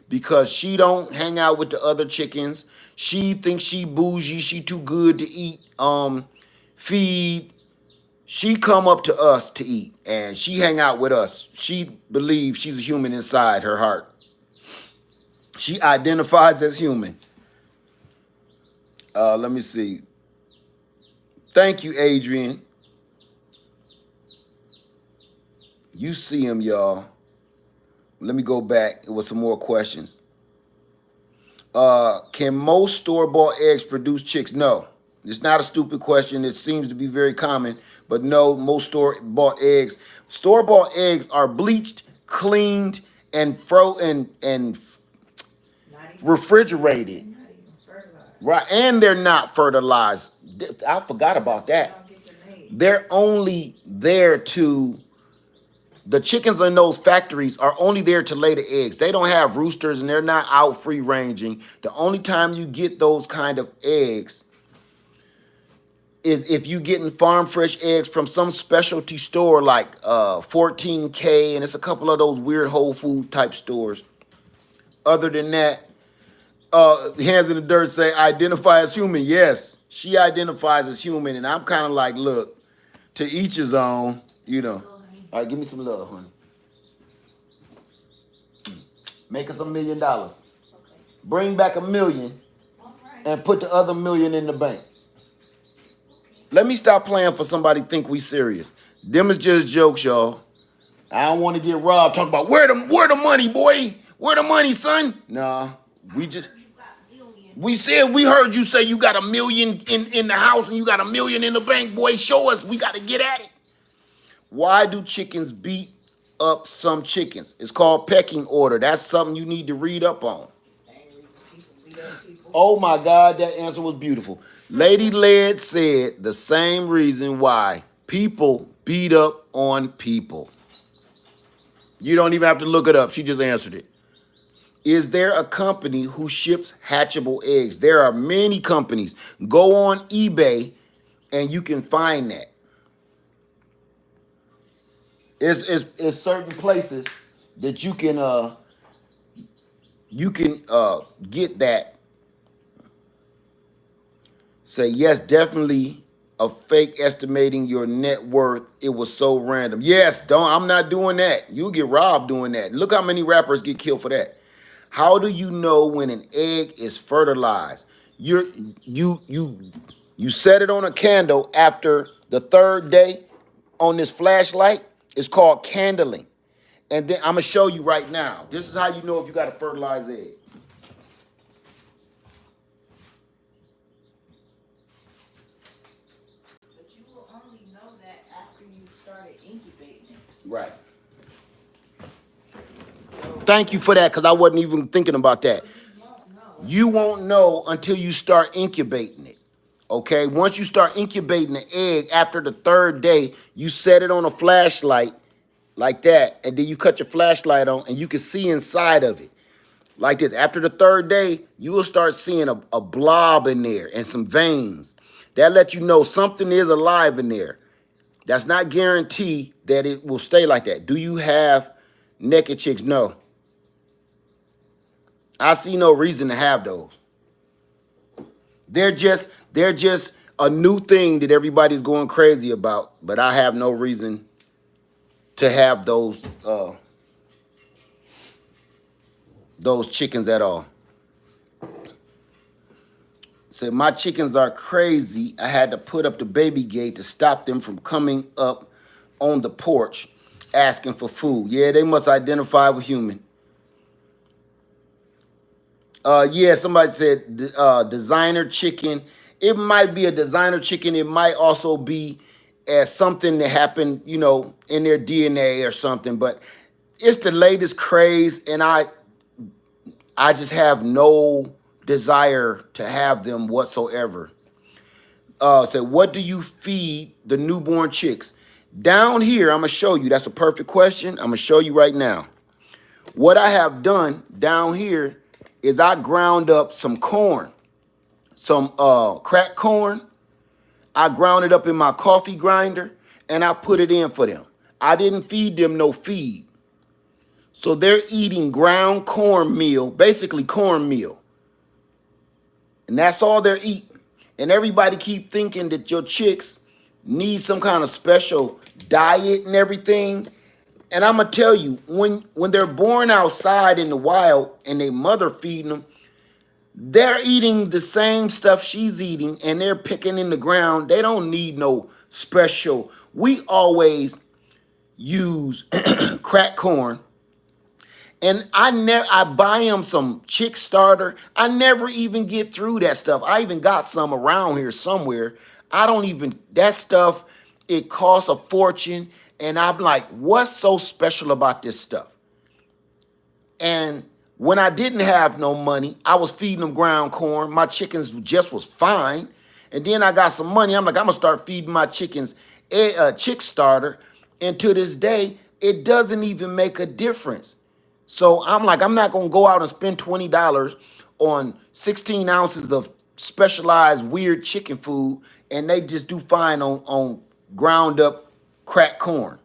because she don't hang out with the other chickens. She thinks she bougie. She too good to eat. Feed. She come up to us to eat and she hang out with us. She believes she's a human inside her heart. She identifies as human. Let me see. Thank you, Adrian. You see him, y'all. Let me go back with some more questions. Can most store-bought eggs produce chicks? No. It's not a stupid question. It seems to be very common, but no, most store-bought eggs are bleached, cleaned, and refrigerated. Right, and they're not fertilized. I forgot about that. They're only there to, the chickens in those factories are only there to lay the eggs. They don't have roosters and they're not out free ranging. The only time you get those kind of eggs is if you getting farm fresh eggs from some specialty store like 14K, and it's a couple of those weird Whole Food type stores. Other than that, Hands in the Dirt say, identify as human. Yes, she identifies as human. And I'm kind of like, look, to each his own, you know. All right, give me some love, honey. Make us $1 million. Okay. Bring back $1 million and put the other $1 million in the bank. Okay. Let me stop playing for somebody think we serious. Them is just jokes, y'all. I don't want to get robbed. Talk about where the money, boy? Where the money, son? Nah, we said we heard you say you got $1 million in the house and you got $1 million in the bank, boy. Show us. We got to get at it. Why do chickens beat up some chickens? It's called pecking order. That's something you need to read up on. Oh my God, that answer was beautiful. Lady Led said the same reason why people beat up on people. You don't even have to look it up. She just answered it. Is there a company who ships hatchable eggs? There are many companies. Go on eBay and you can find that. It's certain places that you can get that. Say yes, definitely a fake estimating your net worth. It was so random. Yes, don't. I'm not doing that. You get robbed doing that. Look how many rappers get killed for that. How do you know when an egg is fertilized? You're you set it on a candle after the third day on this flashlight. It's called candling. And then I'm gonna show you right now. This is how you know if you got a fertilized egg. But you will only know that after you started incubating it. Right. Thank you for that, because I wasn't even thinking about that. You won't know. You won't know until you start incubating it. Okay? Once you start incubating the egg, after the third day, you set it on a flashlight like that, and then you cut your flashlight on, and you can see inside of it. Like this. After the third day, you will start seeing a blob in there and some veins. That lets you know something is alive in there. That's not guaranteed that it will stay like that. Do you have naked chicks? No. I see no reason to have those. They're just a new thing that everybody's going crazy about, but I have no reason to have those chickens at all. Said my chickens are crazy. I had to put up the baby gate to stop them from coming up on the porch asking for food. Yeah, they must identify with human. Yeah, somebody said designer chicken. It might be a designer chicken. It might also be as something that happened, in their DNA or something. But it's the latest craze, and I just have no desire to have them whatsoever. Said, what do you feed the newborn chicks? Down here, I'm gonna show you. That's a perfect question. I'm gonna show you right now. What I have done down here is I ground up some corn, some cracked corn. I ground it up in my coffee grinder and I put it in for them. I didn't feed them no feed. So they're eating ground cornmeal, basically cornmeal. And that's all they're eating. And everybody keep thinking that your chicks need some kind of special diet and everything. And I'm gonna tell you, when they're born outside in the wild and their mother feeding them, they're eating the same stuff she's eating and they're picking in the ground. They don't need no special. We always use cracked corn. And I buy them some chick starter. I never even get through that stuff. I even got some around here somewhere. That stuff, it costs a fortune. And I'm like, what's so special about this stuff? And when I didn't have no money, I was feeding them ground corn. My chickens just was fine. And then I got some money. I'm like, I'm gonna start feeding my chickens a chick starter. And to this day, it doesn't even make a difference. So I'm like, I'm not gonna go out and spend $20 on 16 ounces of specialized weird chicken food, and they just do fine on ground up cracked corn.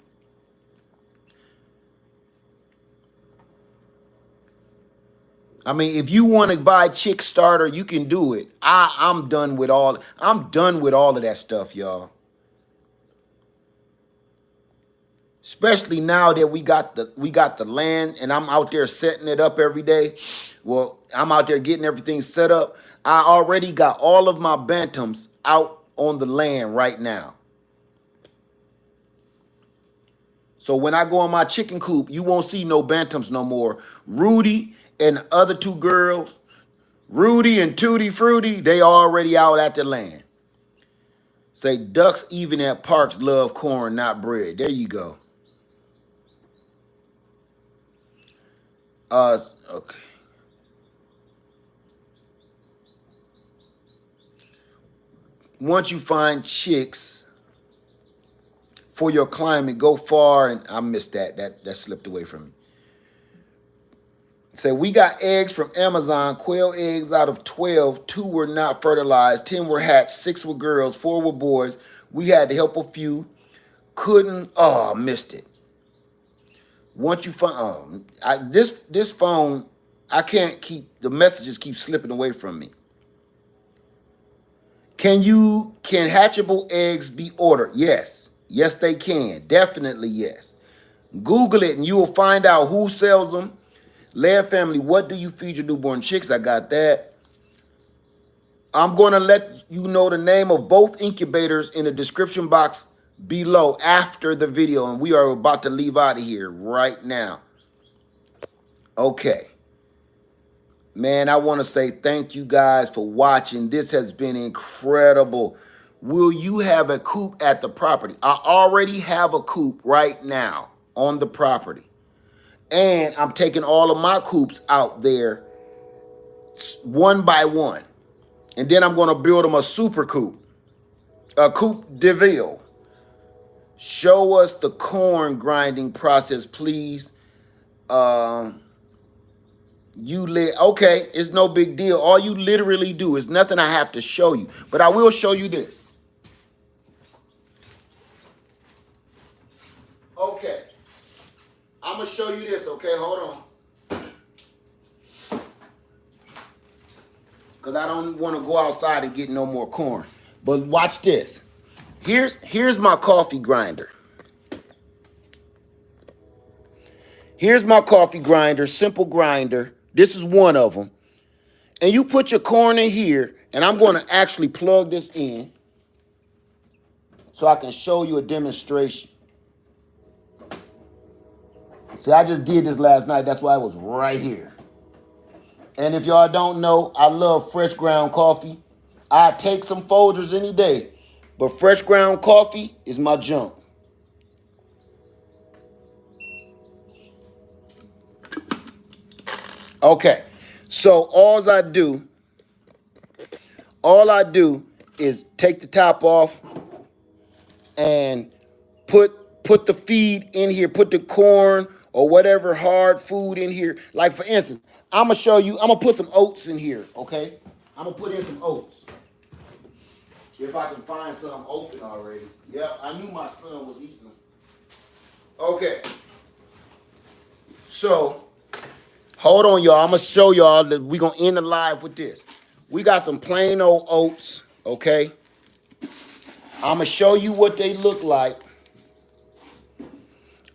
I mean, if you want to buy chick starter, you can do it. I'm done with all of that stuff, y'all. Especially now that we got the land and I'm out there setting it up every day. Well, I'm out there getting everything set up. I already got all of my bantams out on the land right now. So when I go in my chicken coop, you won't see no bantams no more. Rudy and the other two girls, Rudy and Tutti Fruity, they already out at the land. Say ducks even at parks love corn, not bread. There you go. Okay. Once you find chicks for your climate, go far, and I missed that. That slipped away from me. Say we got eggs from Amazon, quail eggs out of 12, 2 were not fertilized, 10 were hatched, 6 were girls, 4 were boys. We had to help a few. Couldn't, oh, I missed it. Once you find, this phone, I can't keep, the messages keep slipping away from me. Can hatchable eggs be ordered? Yes. Yes, they can. Definitely yes. Google it and you will find out who sells them. Laird family, what do you feed your newborn chicks? I got that. I'm going to let you know the name of both incubators in the description box below after the video. And we are about to leave out of here right now. Okay. Man, I want to say thank you guys for watching. This has been incredible. Will you have a coop at the property? I already have a coop right now on the property. And I'm taking all of my coops out there one by one. And then I'm going to build them a super coop. A coupe de ville. Show us the corn grinding process, please. Okay, it's no big deal. All you literally do is nothing I have to show you. But I will show you this. Okay. I'm going to show you this, okay? Hold on. Because I don't want to go outside and get no more corn. But watch this. Here's my coffee grinder. Here's my coffee grinder, simple grinder. This is one of them. And you put your corn in here, and I'm going to actually plug this in so I can show you a demonstration. See, I just did this last night. That's why I was right here. And if y'all don't know, I love fresh ground coffee. I take some Folgers any day, but fresh ground coffee is my junk. Okay, so all I do is take the top off and put the feed in here, put the corn or whatever hard food in here. Like for instance, I'm gonna show you, I'm gonna put some oats in here, okay? I'm gonna put in some oats. If I can find some open already. Yep, I knew my son was eating them. Okay. So, hold on, y'all. I'm going to show y'all that we're going to end the live with this. We got some plain old oats, okay? I'm going to show you what they look like.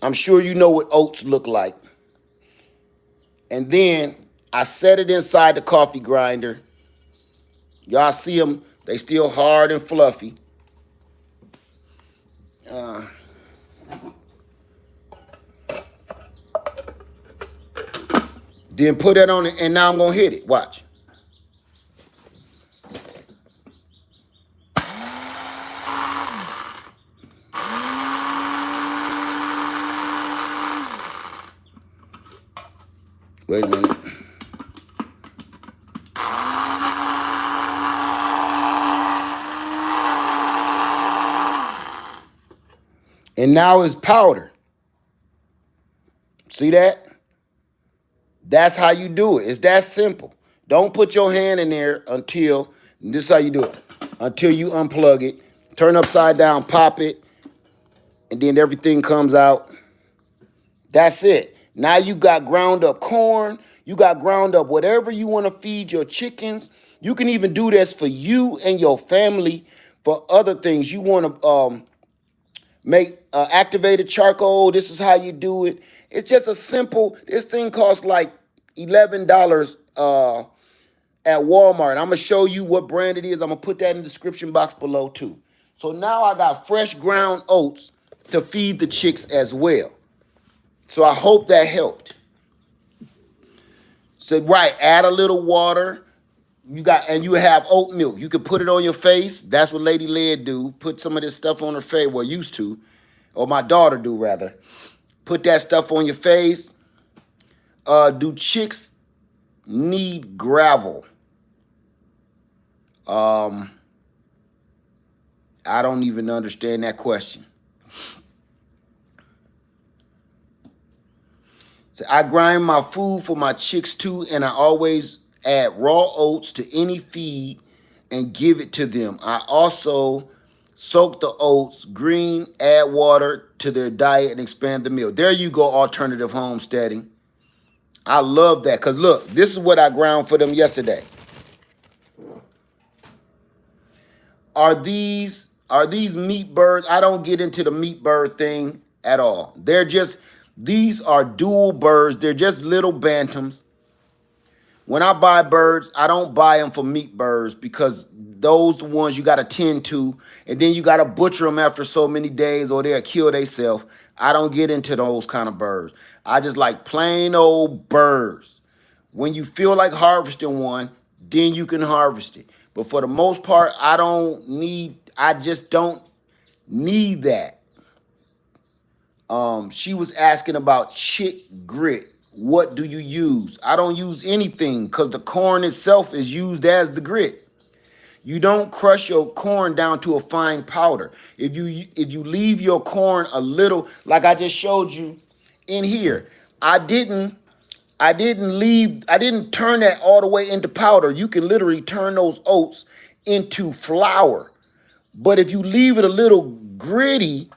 I'm sure you know what oats look like. And then I set it inside the coffee grinder. Y'all see them. They still hard and fluffy. Then put that on it, and now I'm going to hit it. Watch. Wait a minute. And now it's powder. See that? That's how you do it. It's that simple. Don't put your hand in there until, this is how you do it, until you unplug it, turn upside down, pop it, and then everything comes out. That's it. Now you got ground up corn. You got ground up whatever you want to feed your chickens. You can even do this for you and your family for other things. You want to make activated charcoal. This is how you do it. It's just a simple, this thing costs like $11 at Walmart. I'm going to show you what brand it is. I'm going to put that in the description box below too. So now I got fresh ground oats to feed the chicks as well. So I hope that helped. So right, add a little water. And you have oat milk. You can put it on your face. That's what Lady Laird do. Put some of this stuff on her face. Well, used to. Or my daughter do, rather. Put that stuff on your face. Do chicks need gravel? I don't even understand that question. So I grind my food for my chicks too, and I always add raw oats to any feed and give it to them. I also soak the oats, green, add water to their diet and expand the meal. There you go, alternative homesteading. I love that because look, this is what I ground for them yesterday. Are these meat birds? I don't get into the meat bird thing at all. These are dual birds. They're just little bantams. When I buy birds, I don't buy them for meat birds because those the ones you got to tend to, and then you got to butcher them after so many days or they'll kill themselves. I don't get into those kind of birds. I just like plain old birds. When you feel like harvesting one, then you can harvest it. But for the most part, I just don't need that. She was asking about chick grit. What do you use? I don't use anything because the corn itself is used as the grit. You don't crush your corn down to a fine powder. If you leave your corn a little, like I just showed you in here, I didn't turn that all the way into powder. You can literally turn those oats into flour. But if you leave it a little gritty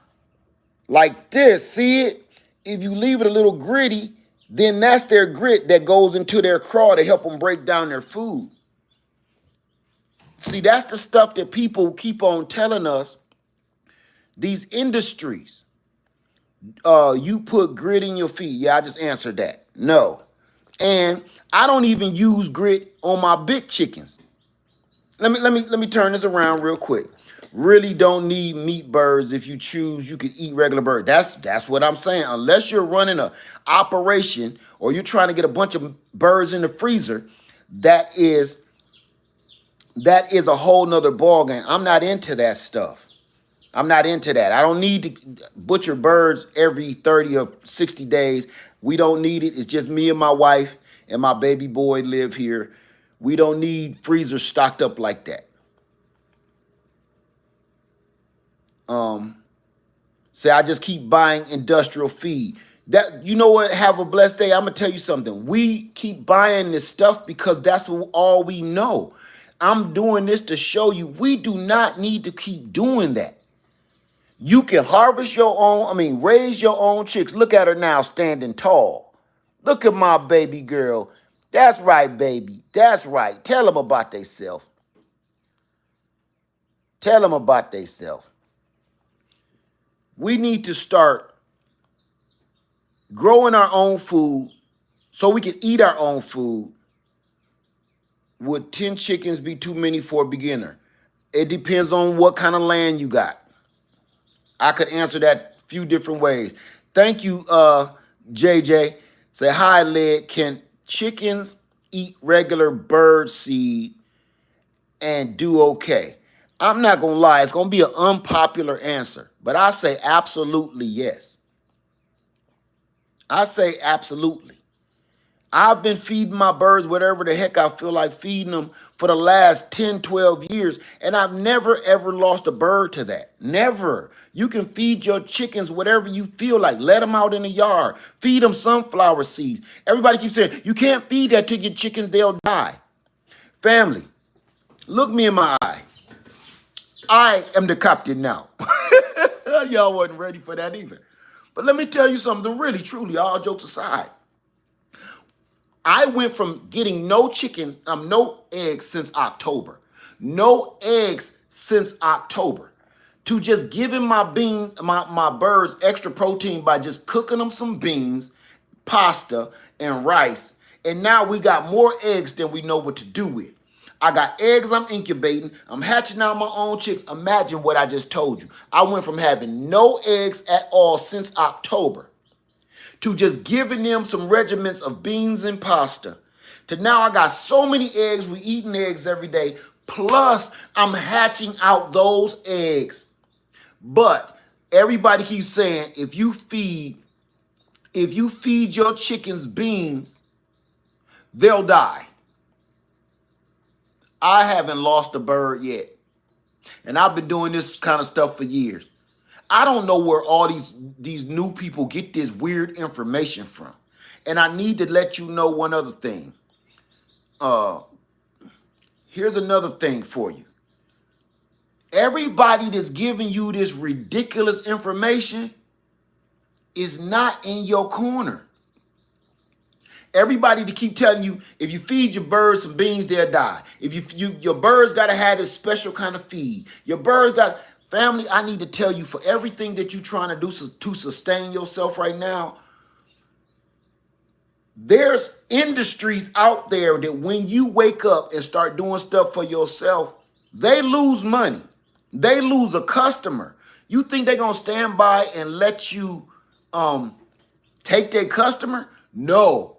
like this, see it? If you leave it a little gritty, then that's their grit that goes into their craw to help them break down their food. See, that's the stuff that people keep on telling us. These industries, you put grit in your feed. Yeah, I just answered that. No. And I don't even use grit on my big chickens. Let me turn this around real quick. Really don't need meat birds. If you choose, you could eat regular bird. That's what I'm saying. Unless you're running a operation or you're trying to get a bunch of birds in the freezer, that is a whole nother ballgame. I'm not into that stuff. I'm not into that. I don't need to butcher birds every 30 or 60 days. We don't need it. It's just me and my wife and my baby boy live here. We don't need freezers stocked up like that. Say I just keep buying industrial feed. That, you know what? Have a blessed day. I'm gonna tell you something. We keep buying this stuff because that's all we know. I'm doing this to show you we do not need to keep doing that. You can harvest your own, raise your own chicks. Look at her now standing tall. Look at my baby girl. That's right, baby. That's right. Tell them about theyself. Tell them about theyself. We need to start growing our own food so we can eat our own food. Would 10 chickens be too many for a beginner? It depends on what kind of land you got. I could answer that a few different ways. Thank you, JJ. Say, hi, Led. Can chickens eat regular bird seed and do okay? I'm not going to lie. It's going to be an unpopular answer, but I say absolutely yes. I say absolutely. I've been feeding my birds whatever the heck I feel like feeding them for the last 10, 12 years, and I've never, ever lost a bird to that. Never. You can feed your chickens whatever you feel like. Let them out in the yard. Feed them sunflower seeds. Everybody keeps saying, you can't feed that to your chickens, they'll die. Family, look me in my eye. I am the captain now. Y'all wasn't ready for that either. But let me tell you something, really, truly, all jokes aside. I went from getting no eggs since October. No eggs since October. To just giving my birds extra protein by just cooking them some beans, pasta, and rice. And now we got more eggs than we know what to do with. I got eggs I'm incubating. I'm hatching out my own chicks. Imagine what I just told you. I went from having no eggs at all since October to just giving them some regiments of beans and pasta to now I got so many eggs. We eating eggs every day. Plus, I'm hatching out those eggs. But everybody keeps saying if you feed your chickens beans, they'll die. I haven't lost a bird yet. And I've been doing this kind of stuff for years. I don't know where all these new people get this weird information from. And I need to let you know one other thing. Here's another thing for you. Everybody that's giving you this ridiculous information is not in your corner. Everybody to keep telling you, if you feed your birds some beans, they'll die. If your birds got to have this special kind of feed. Your birds got, family, I need to tell you, for everything that you're trying to do to sustain yourself right now, there's industries out there that when you wake up and start doing stuff for yourself, they lose money. They lose a customer. You think they're going to stand by and let you take their customer? No.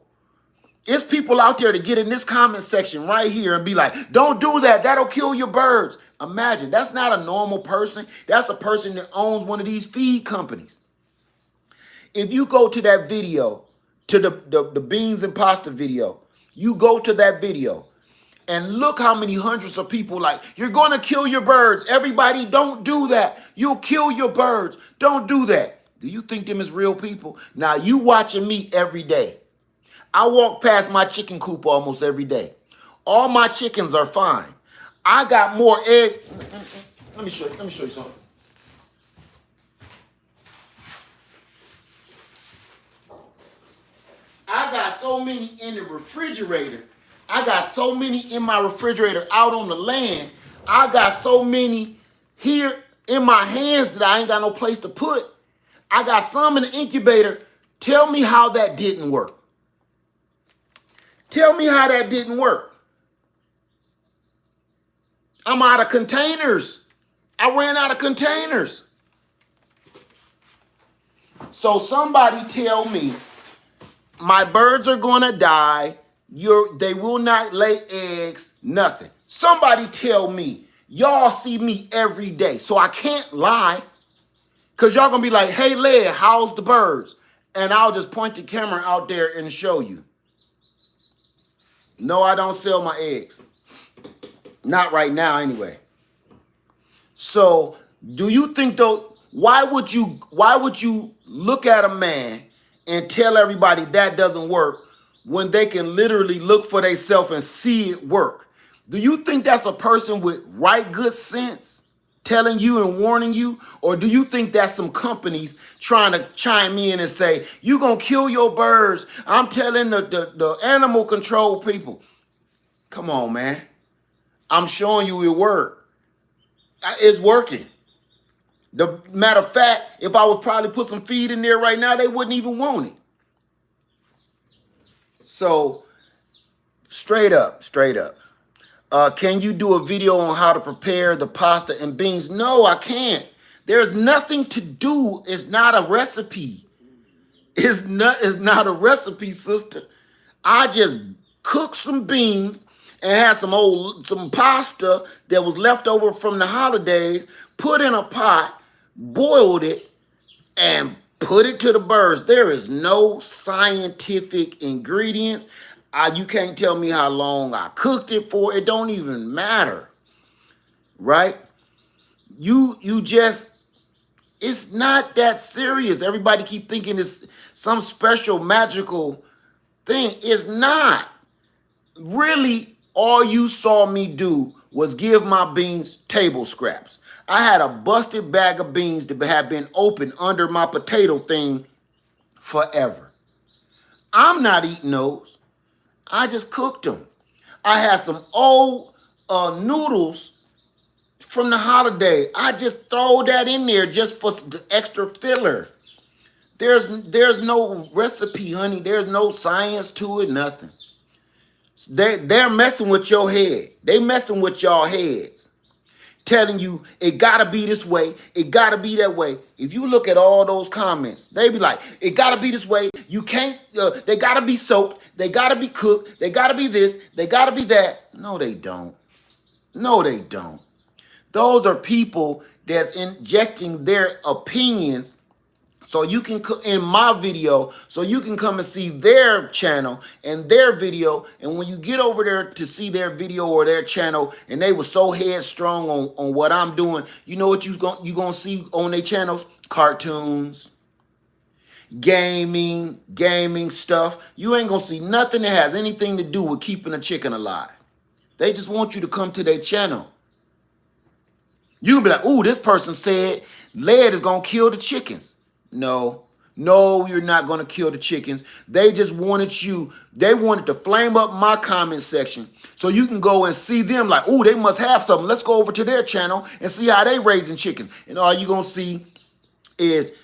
It's people out there to get in this comment section right here and be like, don't do that. That'll kill your birds. Imagine, that's not a normal person. That's a person that owns one of these feed companies. If you go to that video, to the beans and pasta video, you go to that video and look how many hundreds of people like, you're going to kill your birds. Everybody, don't do that. You'll kill your birds. Don't do that. Do you think them is real people? Now, you watching me every day. I walk past my chicken coop almost every day. All my chickens are fine. I got more eggs. Let me show you something. I got so many in the refrigerator. I got so many in my refrigerator out on the land. I got so many here in my hands that I ain't got no place to put. I got some in the incubator. Tell me how that didn't work. Tell me how that didn't work. I'm out of containers. I ran out of containers. So somebody tell me, my birds are gonna die. They will not lay eggs, nothing. Somebody tell me, y'all see me every day, so I can't lie. Cause y'all gonna be like, hey Led, how's the birds? And I'll just point the camera out there and show you. No, I don't sell my eggs. Not right now anyway. So do you think though, why would you look at a man and tell everybody that doesn't work when they can literally look for themselves and see it work? Do you think that's a person with right good sense telling you and warning you? Or do you think that's some companies trying to chime in and say, you gonna kill your birds? I'm telling the animal control people. Come on, man. I'm showing you it work. It's working. The matter of fact, if I would probably put some feed in there right now, they wouldn't even want it. So, straight up. Can you do a video on how to prepare the pasta and beans? No, I can't. There's nothing to do. It's not a recipe. It's not a recipe, sister. I just cooked some beans and had some pasta that was left over from the holidays, put in a pot, boiled it, and put it to the birds. There is no scientific ingredients. You can't tell me how long I cooked it for. It don't even matter, right? You just, it's not that serious. Everybody keep thinking it's some special magical thing. It's not. Really, all you saw me do was give my beans table scraps. I had a busted bag of beans that had been open under my potato thing forever. I'm not eating those. I just cooked them. I had some old noodles from the holiday. I just throw that in there just for the extra filler. There's no recipe, honey. There's no science to it, nothing. They're messing with your head. They messing with y'all heads. Telling you it gotta be this way, it gotta be that way. If you look at all those comments, they be like, it gotta be this way. You can't, they gotta be soaked, they gotta be cooked, they gotta be this, they gotta be that. No, they don't. No, they don't. Those are people that's injecting their opinions so you can, in my video, so you can come and see their channel and their video. And when you get over there to see their video or their channel, and they were so headstrong on what I'm doing, you know what you gonna see on their channels? Cartoons. gaming stuff. You ain't gonna see nothing that has anything to do with keeping a chicken alive. They just want you to come to their channel. You be like, ooh, this person said lead is gonna kill the chickens. No, you're not gonna kill the chickens. They just wanted they wanted to flame up my comment section so you can go and see them like, ooh, they must have something. Let's go over to their channel and see how they raising chickens. And all you gonna see is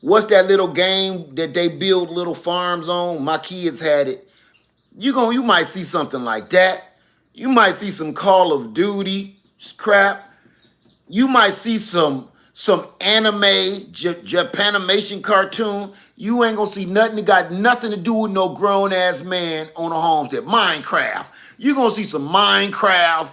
what's that little game that they build little farms on? My kids had it. You might see something like that. You might see some Call of Duty crap. You might see some anime, Japanimation cartoon. You ain't gonna see nothing that got nothing to do with no grown ass man on a homestead. Minecraft. You gonna see some Minecraft.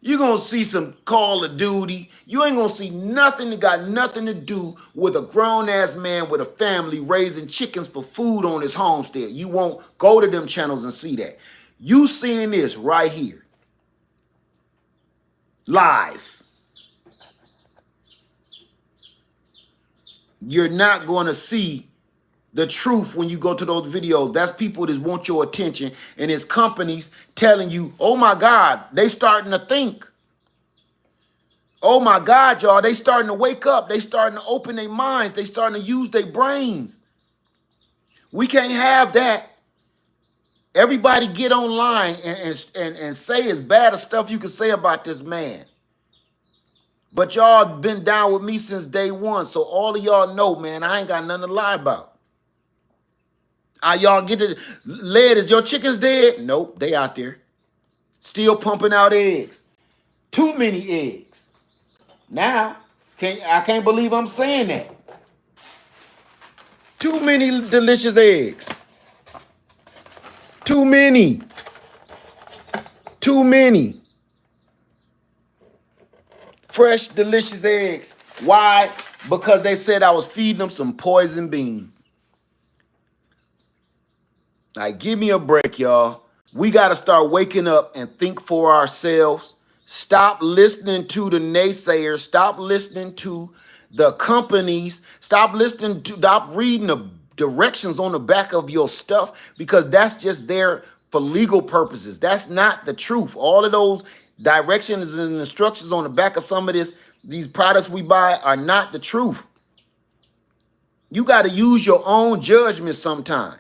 You gonna see some Call of Duty. You ain't gonna see nothing that got nothing to do with a grown ass man with a family raising chickens for food on his homestead. You won't go to them channels and see that. You seeing this right here, live. You're not going to see the truth when you go to those videos. That's people that want your attention, and it's companies telling you, oh my God, they starting to think. Oh my God, y'all, they starting to wake up. They starting to open their minds. They starting to use their brains. We can't have that. Everybody get online and say as bad as stuff you can say about this man. But y'all been down with me since day one. So all of y'all know, man, I ain't got nothing to lie about. Y'all get it. Lead, is your chickens dead? Nope, they out there. Still pumping out eggs. Too many eggs. Now, I can't believe I'm saying that. Too many delicious eggs. Too many. Too many. Fresh, delicious eggs. Why? Because they said I was feeding them some poison beans. Like, give me a break, y'all. We got to start waking up and think for ourselves. Stop listening to the naysayers. Stop listening to the companies. Stop reading the directions on the back of your stuff, because that's just there for legal purposes. That's not the truth. All of those directions and instructions on the back of some of these products we buy are not the truth. You got to use your own judgment sometime.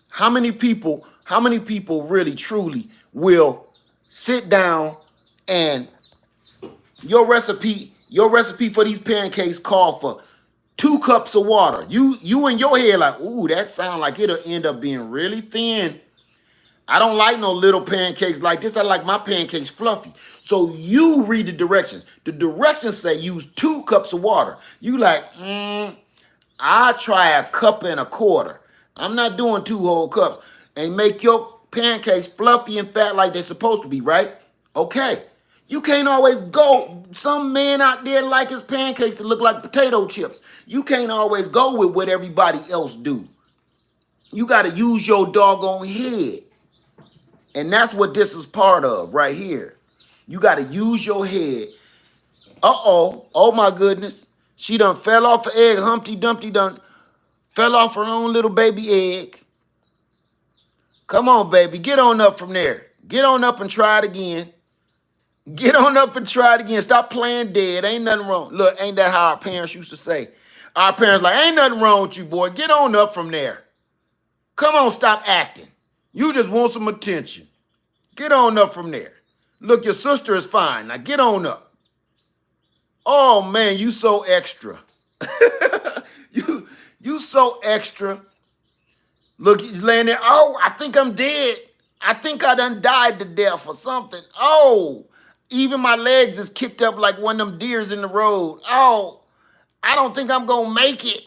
How many people really truly will sit down and your recipe for these pancakes call for 2 cups of water. You in your head like, ooh, that sound like it'll end up being really thin. I don't like no little pancakes like this. I like my pancakes fluffy. So you read the directions. The directions say use 2 cups of water. You like, I'll try 1.25 cups. I'm not doing 2 whole cups. And make your pancakes fluffy and fat like they're supposed to be, right? Okay. You can't always go. Some man out there like his pancakes to look like potato chips. You can't always go with what everybody else do. You got to use your doggone head. And that's what this is part of right here. You got to use your head. Uh-oh. Oh, my goodness. She done fell off an egg. Humpty Dumpty done fell off her own little baby egg. Come on, baby. Get on up from there. Get on up and try it again. Get on up and try it again. Stop playing dead. Ain't nothing wrong. Look, ain't that how our parents used to say? Our parents like, ain't nothing wrong with you, boy. Get on up from there. Come on, stop acting. You just want some attention. Get on up from there. Look, your sister is fine. Now get on up. Oh, man, you so extra. You so extra. Look, he's laying there. Oh, I think I'm dead. I think I done died to death or something. Oh, even my legs is kicked up like one of them deers in the road. Oh, I don't think I'm going to make it.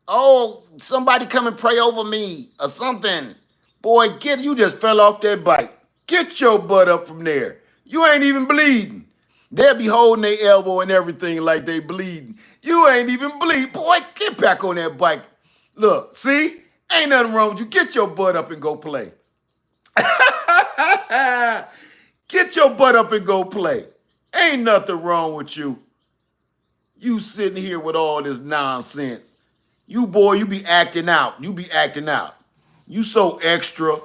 Oh, somebody come and pray over me or something. Boy, you just fell off that bike. Get your butt up from there. You ain't even bleeding. They'll be holding their elbow and everything like they bleeding. You ain't even bleeding. Boy, get back on that bike. Look, see? Ain't nothing wrong with you. Get your butt up and go play. Get your butt up and go play. Ain't nothing wrong with you. You sitting here with all this nonsense. You boy, you be acting out. You be acting out. You so extra.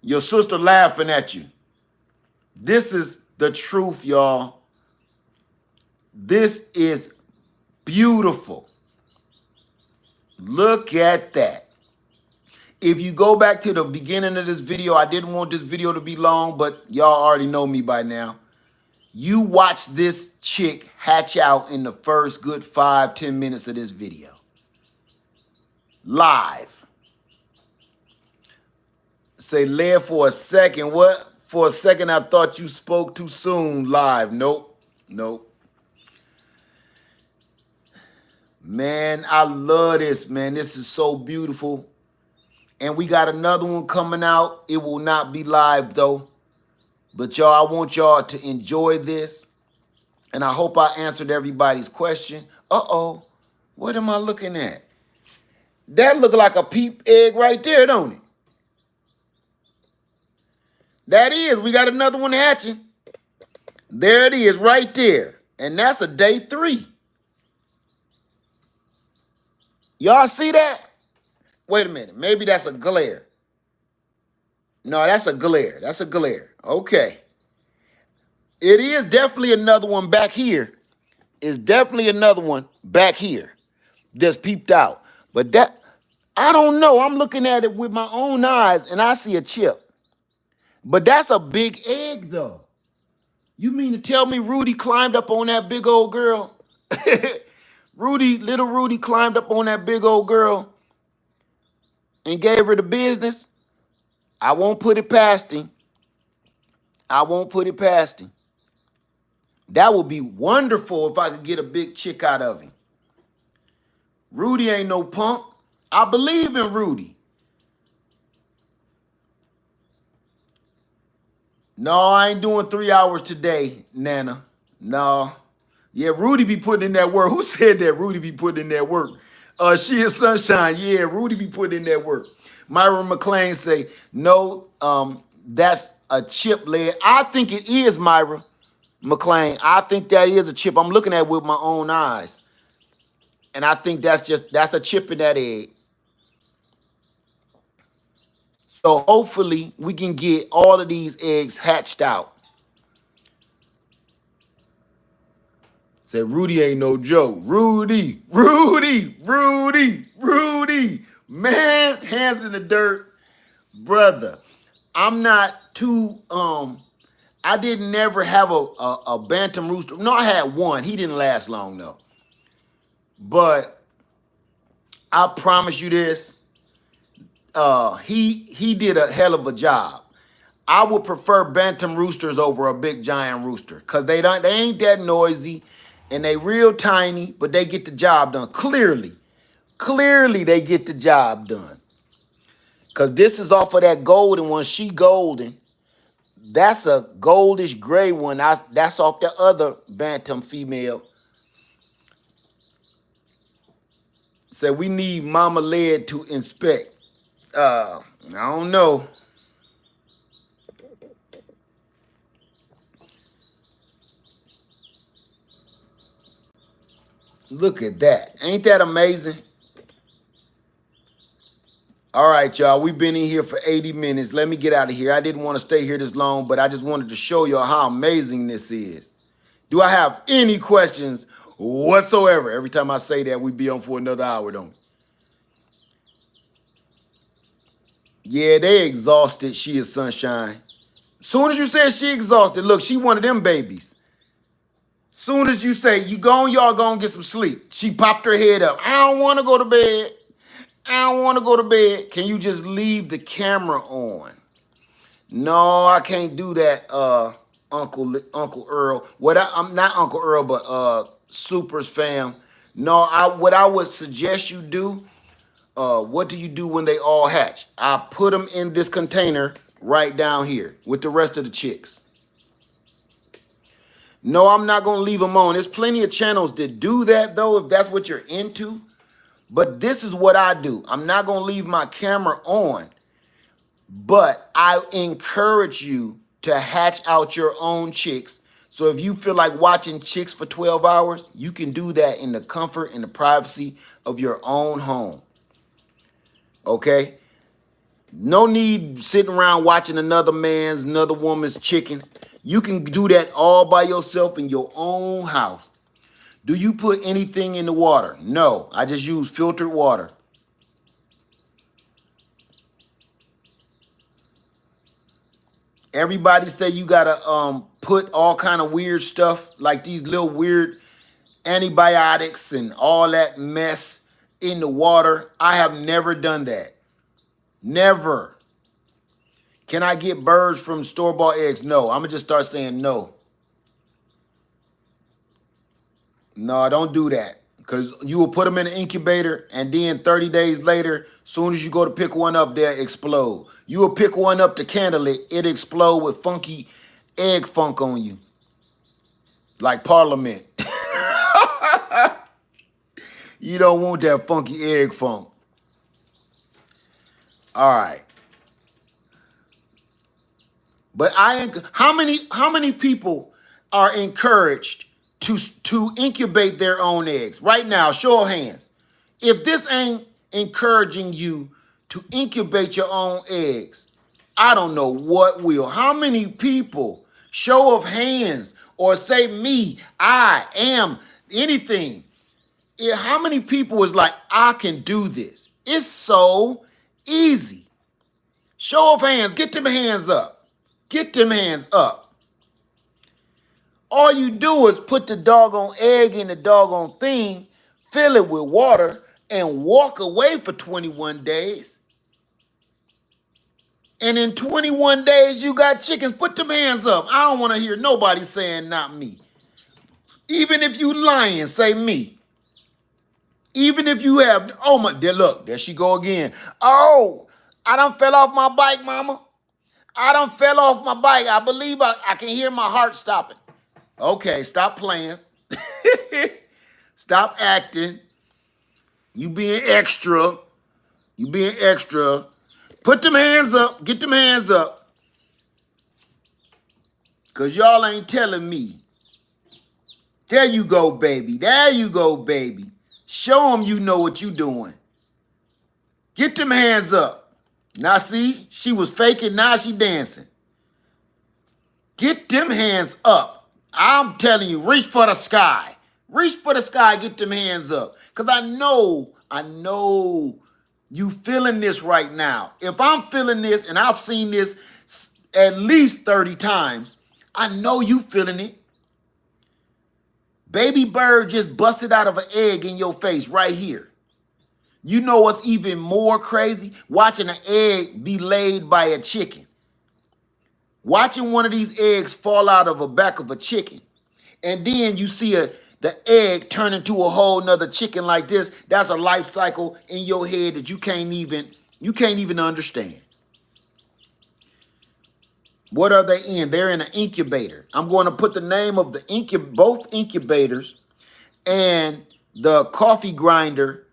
Your sister laughing at you. This is the truth, y'all. This is beautiful. Look at that. If you go back to the beginning of this video, I didn't want this video to be long, but y'all already know me by now. You watch this chick hatch out in the first good 5-10 minutes of this video. Live. Say live for a second. What? For a second, I thought you spoke too soon. Live. Nope. Nope. Man, I love this, man. This is so beautiful. And we got another one coming out. It will not be live, though. But y'all, I want y'all to enjoy this. And I hope I answered everybody's question. Uh-oh. What am I looking at? That look like a peep egg right there, don't it? That is. We got another one hatching. There it is right there. And that's a day 3. Y'all see that? Wait a minute. Maybe that's a glare. No, that's a glare. That's a glare. Okay. It is definitely another one back here. It's definitely another one back here that's peeped out. But that, I don't know. I'm looking at it with my own eyes and I see a chip. But that's a big egg, though. You mean to tell me Rudy climbed up on that big old girl? Little Rudy climbed up on that big old girl and gave her the business? I won't put it past him. I won't put it past him. That would be wonderful if I could get a big chick out of him. Rudy ain't no punk. I believe in Rudy. No, I ain't doing 3 hours today, Nana. No. Yeah, Rudy be putting in that work. Who said that Rudy be putting in that work? She is Sunshine. Yeah, Rudy be putting in that work. Myra McLean say, no, that's a chip leg. I think it is, Myra McLean. I think that is a chip. I'm looking at it with my own eyes. And I think that's a chip in that egg. So hopefully we can get all of these eggs hatched out. Say Rudy ain't no joke. Rudy. Man, hands in the dirt. Brother, I'm not too, I didn't never have a bantam rooster. No, I had one. He didn't last long, though. But I promise you this, he did a hell of a job. I would prefer bantam roosters over a big giant rooster because they ain't that noisy and they real tiny, but they get the job done. Clearly they get the job done. Because this is off of that golden one. She golden. That's a goldish gray one. That's off the other bantam female. Said we need Mama Led to inspect. I don't know. Look at that. Ain't that amazing? All right, y'all. We've been in here for 80 minutes. Let me get out of here. I didn't want to stay here this long, but I just wanted to show y'all how amazing this is. Do I have any questions whatsoever? Every time I say that, we be on for another hour, don't we? Yeah, they exhausted. She is Sunshine. Soon as you said she exhausted, look, she one of them babies. Soon as you say, you gone, y'all gonna get some sleep. She popped her head up. I don't want to go to bed. I don't want to go to bed. Can you just leave the camera on? No, I can't do that, Uncle Earl. I'm not Uncle Earl, but Super's fam. No, what I would suggest you do, what do you do when they all hatch? I put them in this container right down here with the rest of the chicks. No, I'm not going to leave them on. There's plenty of channels that do that, though, if that's what you're into. But this is what I do. I'm not going to leave my camera on, but I encourage you to hatch out your own chicks So if you feel like watching chicks for 12 hours, you can do that in the comfort and the privacy of your own home. Okay? No need sitting around watching another woman's chickens. You can do that all by yourself in your own house. Do you put anything in the water? No, I just use filtered water. Everybody say you gotta put all kind of weird stuff, like these little weird antibiotics and all that mess in the water. I have never done that. Never. Can I get birds from store-bought eggs? No. I'm gonna just start saying no. No, don't do that. Because you will put them in an incubator, and then 30 days later, soon as you go to pick one up, they'll explode. You will pick one up to candle it, it explode with funky egg funk on you. Like Parliament. You don't want that funky egg funk. All right. But how many people are encouraged to incubate their own eggs? Right now, show of hands. If this ain't encouraging you to incubate your own eggs, I don't know what will. How many people, show of hands, or say me, I am anything. How many people is like, I can do this? It's so easy. Show of hands, get them hands up. Get them hands up. All you do is put the doggone egg in the doggone thing, fill it with water, and walk away for 21 days. And in 21 days, you got chickens. Put them hands up. I don't want to hear nobody saying not me. Even if you lying, say me. Even if you have, oh my, look, there she go again. Oh, I done fell off my bike, mama. I done fell off my bike. I believe I can hear my heart stopping. Okay, stop playing. Stop acting. You being extra. You being extra. Put them hands up. Get them hands up. Because y'all ain't telling me. There you go, baby. There you go, baby. Show them you know what you doing. Get them hands up. Now see, she was faking, now she dancing. Get them hands up. I'm telling you, reach for the sky. Reach for the sky, get them hands up. Because I know you feeling this right now. If I'm feeling this, and I've seen this at least 30 times, I know you feeling it. Baby bird just busted out of an egg in your face right here. You know what's even more crazy? Watching an egg be laid by a chicken. Watching one of these eggs fall out of the back of a chicken. And then you see the egg turn into a whole nother chicken like this. That's a life cycle in your head that you can't even understand. What are they in? They're in an incubator. I'm going to put the name of both incubators and the coffee grinder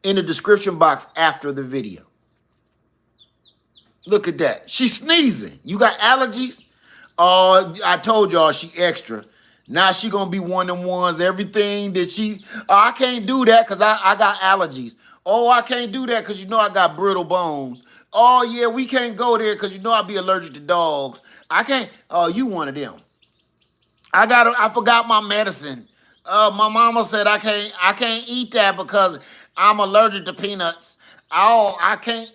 in the description box after the video. Look at that. She's sneezing. You got allergies? Oh, I told y'all she extra. Now she gonna be one of them ones, everything that I can't do that because I got allergies. Oh, I can't do that because you know I got brittle bones. Oh, yeah, we can't go there because you know I'll be allergic to dogs. I can't. Oh, you one of them. I forgot my medicine. My mama said I can't eat that because I'm allergic to peanuts. Oh, I can't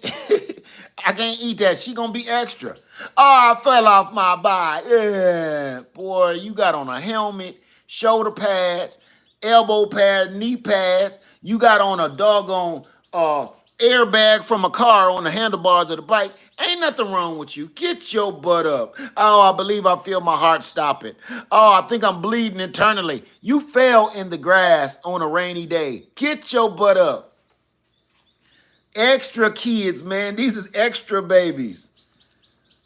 I can't eat that. She gonna be extra. Oh, I fell off my bike. Yeah, boy, you got on a helmet, shoulder pads, elbow pads, knee pads. You got on a doggone airbag from a car on the handlebars of the bike. Ain't nothing wrong with you. Get your butt up. Oh, I believe I feel my heart stopping. Oh, I think I'm bleeding internally. You fell in the grass on a rainy day. Get your butt up. Extra kids, man. These is extra babies.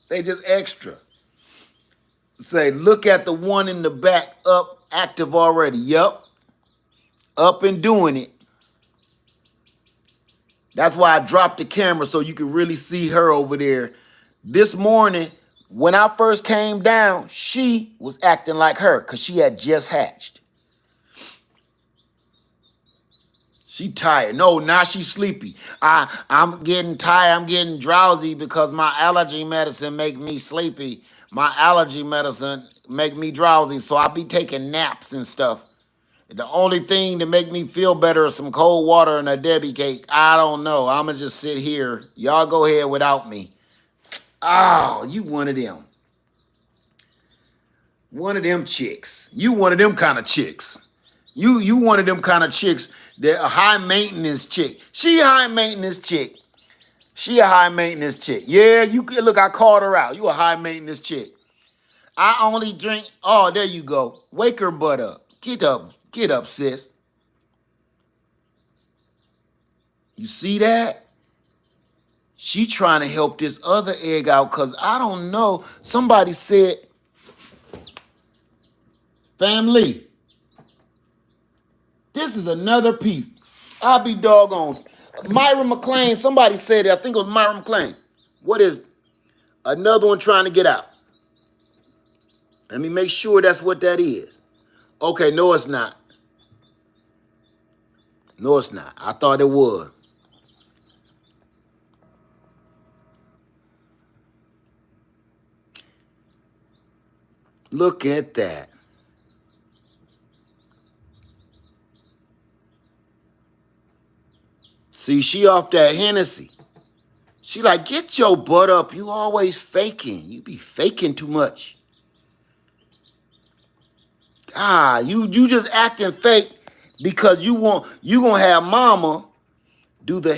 They just extra. Say, look at the one in the back up, active already. Yup. Up and doing it. That's why I dropped the camera so you can really see her over there. This morning, When I first came down, she was acting like her because she had just hatched. She tired. No, now she's sleepy. I'm getting tired. I'm getting drowsy because my allergy medicine make me sleepy. My allergy medicine make me drowsy, so I be taking naps and stuff. The only thing to make me feel better is some cold water and a Debbie cake. I don't know. I'ma just sit here. Y'all go ahead without me. Oh, you one of them. One of them chicks. You one of them kind of chicks. You one of them kind of chicks that a high maintenance chick. She a high maintenance chick. She a high maintenance chick. Yeah, you could look, I called her out. You a high maintenance chick. I only drink. Oh, there you go. Wake her butt up. Get up, sis. You see that? She trying to help this other egg out because I don't know. Somebody said, family, this is another peep. I'll be doggone. Myra McLean, somebody said it. I think it was Myra McLean. What is another one trying to get out? Let me make sure that's what that is. Okay, no, it's not. No, it's not. I thought it was. Look at that. See, she off that Hennessy. She like, get your butt up. You always faking. You be faking too much. You just acting fake because you gonna have mama do they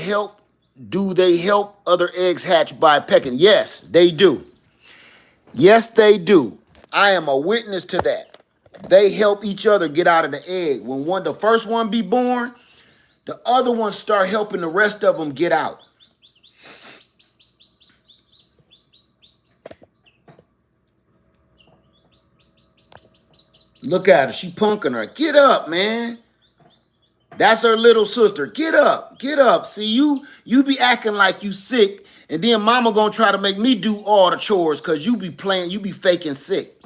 help other eggs hatch by pecking? Yes, they do. Yes, they do. I am a witness to that. They help each other get out of the egg. When the first one be born, the other ones start helping the rest of them get out. Look at her. She punking her. Get up, man. That's her little sister. Get up. Get up. See, you be acting like you sick, and then mama gonna try to make me do all the chores because you be faking sick.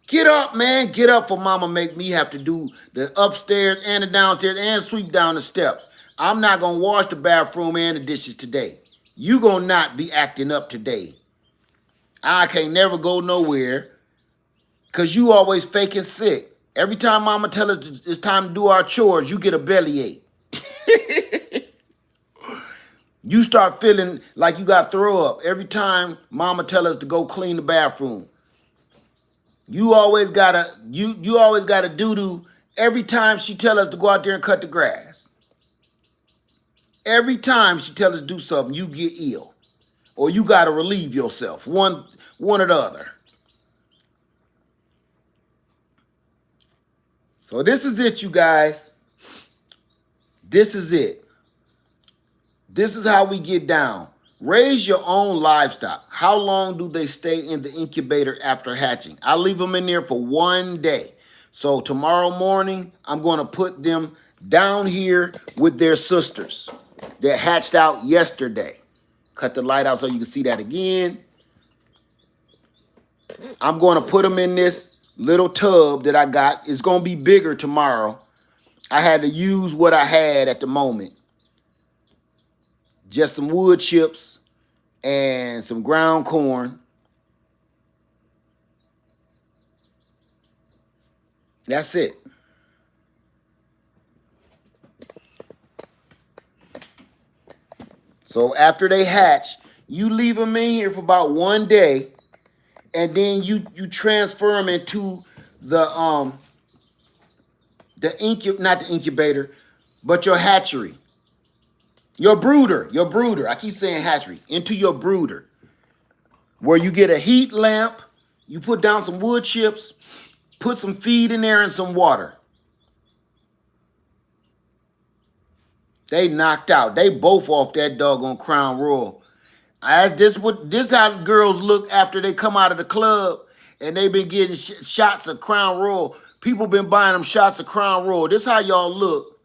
Get up, man. Get up for mama make me have to do the upstairs and the downstairs and sweep down the steps. I'm not gonna wash the bathroom and the dishes today. You gonna not be acting up today. I can't never go nowhere because you always faking sick. Every time mama tell us it's time to do our chores, you get a bellyache. You start feeling like you got to throw up every time mama tell us to go clean the bathroom. You always gotta doo-doo every time she tell us to go out there and cut the grass. Every time she tell us to do something, you get ill. Or you gotta relieve yourself. One or the other. So this is it, you guys. This is it. This is how we get down. Raise your own livestock. How long do they stay in the incubator after hatching? I leave them in there for 1 day. So tomorrow morning, I'm going to put them down here with their sisters that hatched out yesterday. Cut the light out so you can see that again. I'm going to put them in this little tub that I got. It's going to be bigger tomorrow. I had to use what I had at the moment. Just some wood chips and some ground corn. That's it. So after they hatch, you leave them in here for about 1 day, and then you transfer them into not the incubator, but your hatchery. Your brooder. I keep saying hatchery. Into your brooder. Where you get a heat lamp, you put down some wood chips, put some feed in there and some water. They knocked out. They both off that doggone Crown Royal. This how girls look after they come out of the club and they been getting shots of Crown Royal. People been buying them shots of Crown Royal. This how y'all look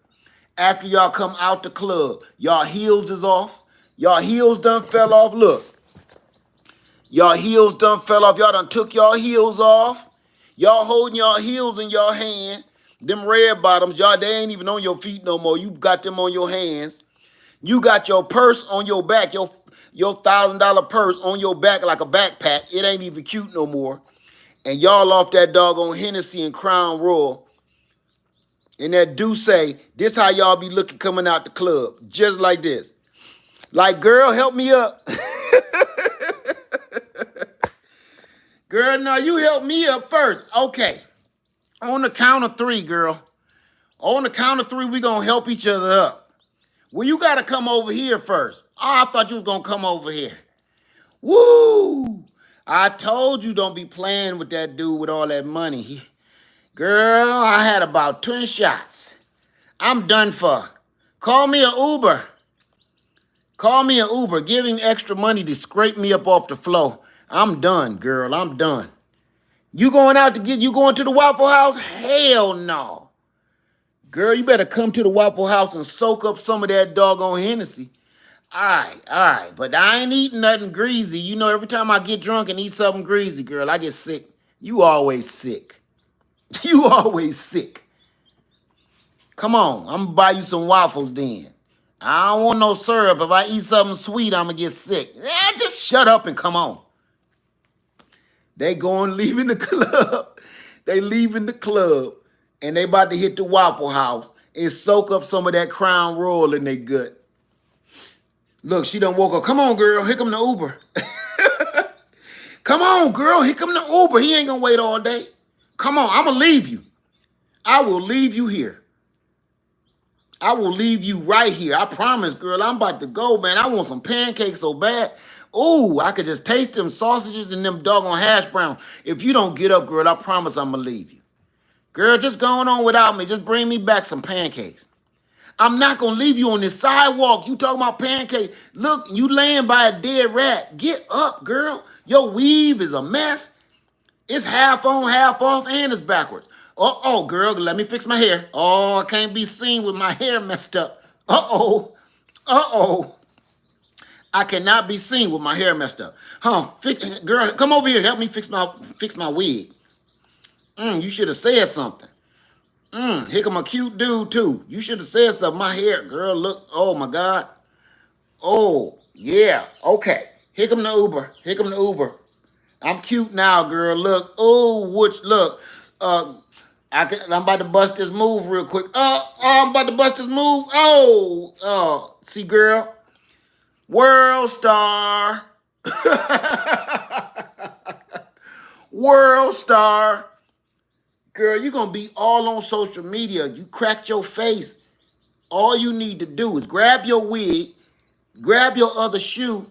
after y'all come out the club. Y'all heels is off. Y'all heels done fell off. Look. Y'all heels done fell off. Y'all done took y'all heels off. Y'all holding y'all heels in your hand. Them red bottoms, y'all, they ain't even on your feet no more. You got them on your hands. You got your purse on your back, your $1,000 purse on your back like a backpack. It ain't even cute no more. And y'all off that doggone Hennessy and Crown Royal. And that do say, this how y'all be looking coming out the club. Just like this. Like, girl, help me up. Girl, no, you help me up first. Okay. On the count of three, girl. On the count of three, we gonna help each other up. Well, you gotta come over here first. Oh, I thought you was gonna come over here. Woo! I told you don't be playing with that dude with all that money. Girl, I had about 10 shots. I'm done for. Call me an Uber. Call me an Uber. Give him extra money to scrape me up off the floor. I'm done, girl. I'm done. You going out to you going to the Waffle House? Hell no. Girl, you better come to the Waffle House and soak up some of that doggone Hennessy. All right. But I ain't eating nothing greasy. You know, every time I get drunk and eat something greasy, girl, I get sick. You always sick. You always sick. Come on, I'm gonna buy you some waffles then. I don't want no syrup. If I eat something sweet, I'm gonna get sick. Yeah, just shut up and come on. They going leaving the club. They leaving the club and they about to hit the Waffle House and soak up some of that Crown Royal in their gut. Look, she done woke up. Come on, girl. Here come the Uber. Come on, girl. Here come the Uber. He ain't gonna wait all day. Come on, I'm gonna leave you. I will leave you here. I will leave you right here. I promise, girl. I'm about to go, man. I want some pancakes so bad. Ooh, I could just taste them sausages and them doggone hash browns. If you don't get up, girl, I promise I'm going to leave you. Girl, just going on without me. Just bring me back some pancakes. I'm not going to leave you on this sidewalk. You talking about pancakes. Look, you laying by a dead rat. Get up, girl. Your weave is a mess. It's half on, half off, and it's backwards. Uh-oh, girl, let me fix my hair. Oh, I can't be seen with my hair messed up. Uh-oh. I cannot be seen with my hair messed up. Girl, come over here. Help me fix my wig. You should have said something. Here come a cute dude, too. You should have said something. My hair, girl, look. Oh, my God. Oh, yeah. Okay. Here come the Uber. I'm cute now, girl. Look. Oh, look. I'm about to bust this move real quick. I'm about to bust this move. See, girl. World star. World star. Girl, you're going to be all on social media. You cracked your face. All you need to do is grab your wig, grab your other shoe,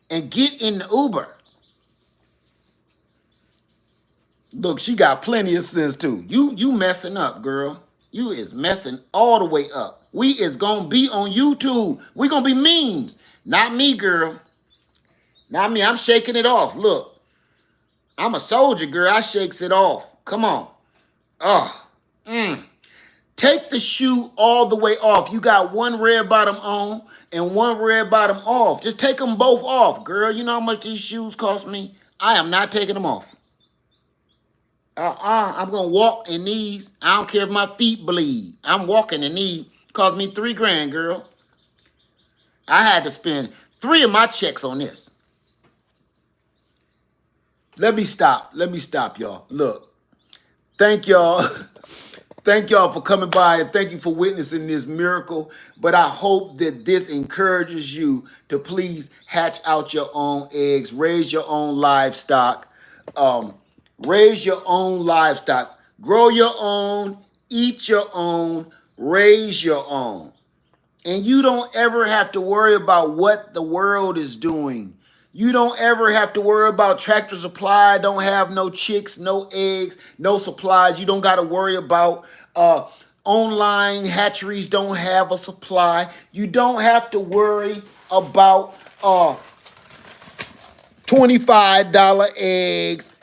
and get in the Uber. Look, she got plenty of sense too. You messing up, girl. You is messing all the way up. We is gonna be on YouTube. We gonna be memes. Not me, girl. Not me. I'm shaking it off. Look, I'm a soldier, girl. I shakes it off. Come on. Take the shoe all the way off. You got one red bottom on and one red bottom off. Just take them both off, girl. You know how much these shoes cost me? I am not taking them off. I'm gonna walk in these. I don't care if my feet bleed. I'm walking in these. Cost me $3,000, girl. I had to spend 3 of my checks on this. Let me stop, y'all. Look, thank y'all. Thank y'all for coming by and thank you for witnessing this miracle. But I hope that this encourages you to please hatch out your own eggs, raise your own livestock. Raise your own livestock. Grow your own, eat your own, raise your own. And you don't ever have to worry about what the world is doing. You don't ever have to worry about Tractor Supply. Don't have no chicks, no eggs, no supplies. You don't got to worry about online hatcheries don't have a supply. You don't have to worry about $25 eggs.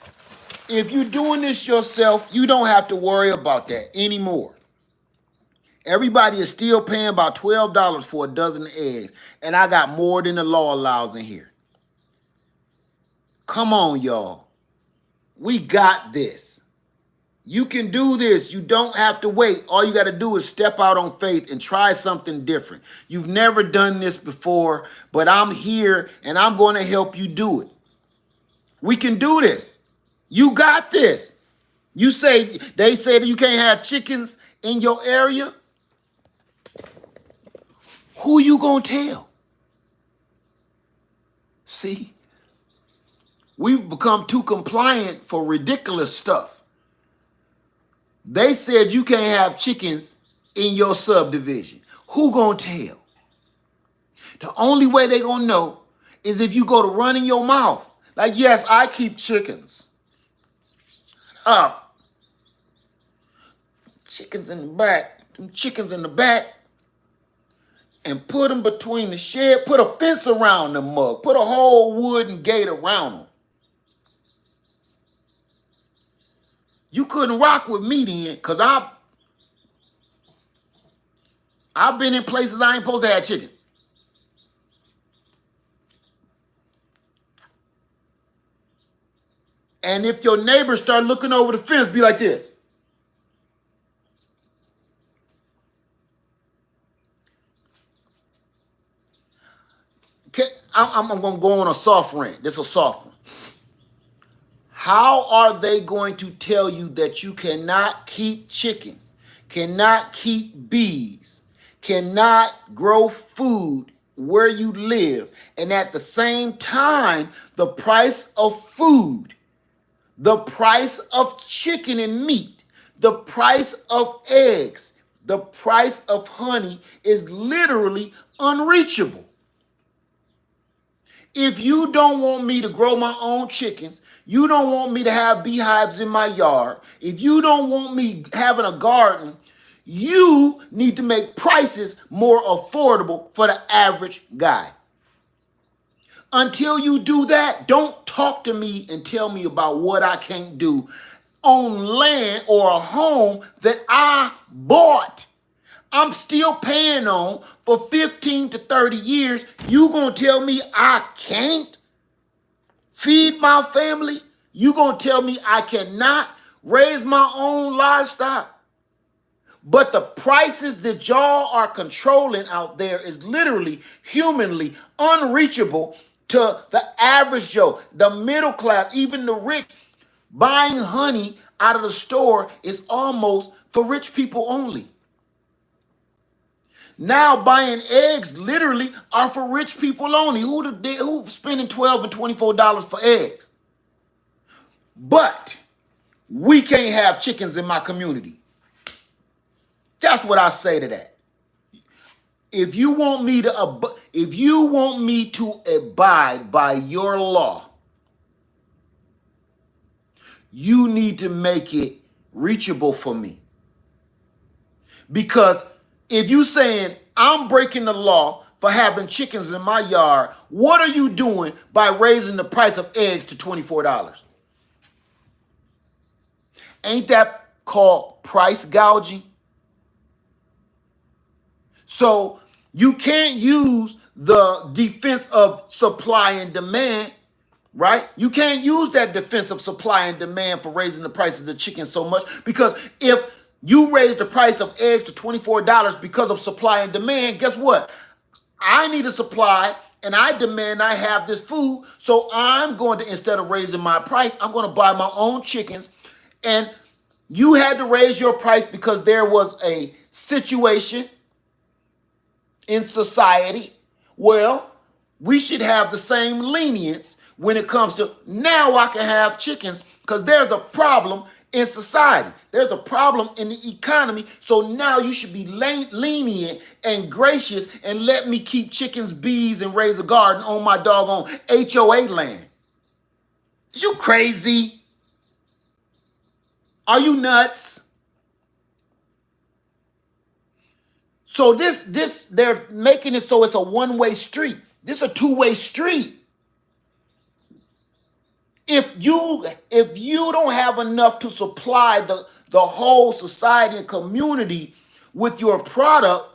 If you're doing this yourself, you don't have to worry about that anymore. Everybody is still paying about $12 for a dozen eggs, and I got more than the law allows in here. Come on, y'all. We got this. You can do this. You don't have to wait. All you got to do is step out on faith and try something different. You've never done this before, but I'm here and I'm going to help you do it. We can do this. You got this. They say that you can't have chickens in your area. Who you going to tell? See? We've become too compliant for ridiculous stuff. They said you can't have chickens in your subdivision. Who gonna tell? The only way they gonna know is if you go to running your mouth. Like, yes, I keep chickens. Up. Chickens in the back. Them chickens in the back. And put them between the shed. Put a fence around the mug. Put a whole wooden gate around them. You couldn't rock with me then, because I've been in places I ain't supposed to have chicken. And if your neighbors start looking over the fence, be like this. Okay, I'm going to go on a soft rant. This is a soft one. How are they going to tell you that you cannot keep chickens, cannot keep bees, cannot grow food where you live, and at the same time, the price of food, the price of chicken and meat, the price of eggs, the price of honey is literally unreachable? If you don't want me to grow my own chickens, you don't want me to have beehives in my yard, if you don't want me having a garden, you need to make prices more affordable for the average guy. Until you do that, don't talk to me and tell me about what I can't do on land or a home that I bought. I'm still paying on for 15 to 30 years. You gonna tell me I can't feed my family? You gonna tell me I cannot raise my own livestock? But the prices that y'all are controlling out there is literally humanly unreachable to the average Joe, the middle class, even the rich. Buying honey out of the store is almost for rich people only. Now buying eggs literally are for rich people only. Who spending $12 and $24 for eggs? But we can't have chickens in my community. That's what I say to that. If you want me to abide by your law, you need to make it reachable for me. Because if you saying I'm breaking the law for having chickens in my yard, what are you doing by raising the price of eggs to $24? Ain't that called price gouging? So you can't use the defense of supply and demand, right? You can't use that defense of supply and demand for raising the prices of chicken so much, because if you raise the price of eggs to $24 because of supply and demand, guess what? I need a supply and I demand I have this food. So I'm going to, instead of raising my price, I'm going to buy my own chickens. And you had to raise your price because there was a situation in society. Well, we should have the same lenience when it comes to now I can have chickens, because there's a problem in society. There's a problem in the economy. So now you should be lenient and gracious and let me keep chickens, bees, and raise a garden on my doggone HOA land. You crazy? Are you nuts? So this they're making it so it's a one-way street. This is a two-way street. If you don't have enough to supply the whole society and community with your product,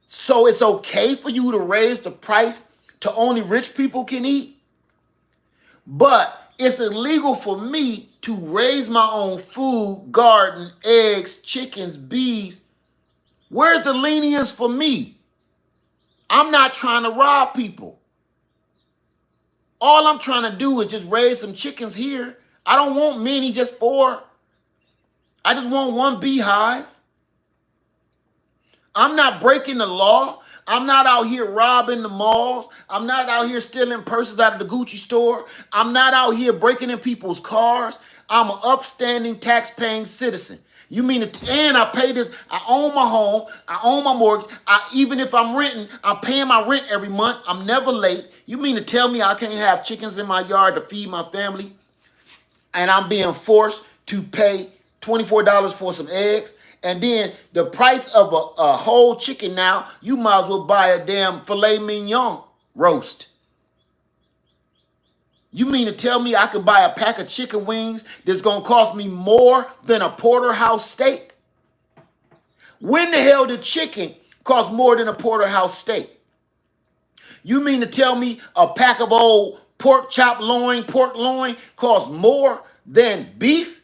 so it's okay for you to raise the price to only rich people can eat. But it's illegal for me to raise my own food, garden, eggs, chickens, bees. Where's the lenience for me? I'm not trying to rob people. All I'm trying to do is just raise some chickens here. I don't want many, just 4. I just want 1 beehive. I'm not breaking the law. I'm not out here robbing the malls. I'm not out here stealing purses out of the Gucci store. I'm not out here breaking in people's cars. I'm an upstanding tax-paying citizen. You mean it? And I pay this. I own my home. I own my mortgage. Even if I'm renting, I'm paying my rent every month. I'm never late. You mean to tell me I can't have chickens in my yard to feed my family? And I'm being forced to pay $24 for some eggs? And then the price of a whole chicken now, you might as well buy a damn filet mignon roast. You mean to tell me I can buy a pack of chicken wings that's going to cost me more than a porterhouse steak? When the hell did chicken cost more than a porterhouse steak? You mean to tell me a pack of old pork loin costs more than beef?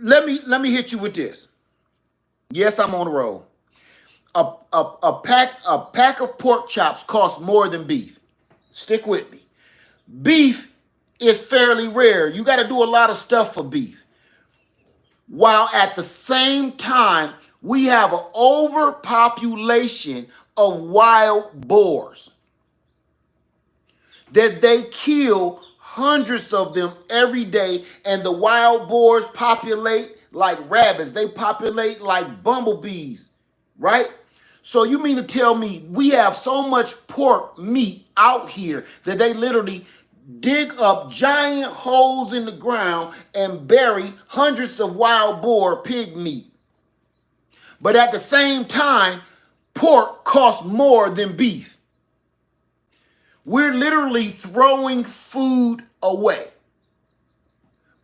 Let me hit you with this. Yes, I'm on the roll. A pack of pork chops costs more than beef. Stick with me. Beef is fairly rare. You got to do a lot of stuff for beef. While at the same time, we have an overpopulation of wild boars that they kill hundreds of them every day, and the wild boars populate like rabbits. They populate like bumblebees, right? So you mean to tell me we have so much pork meat out here that they literally dig up giant holes in the ground and bury hundreds of wild boar pig meat? But at the same time, pork costs more than beef. We're literally throwing food away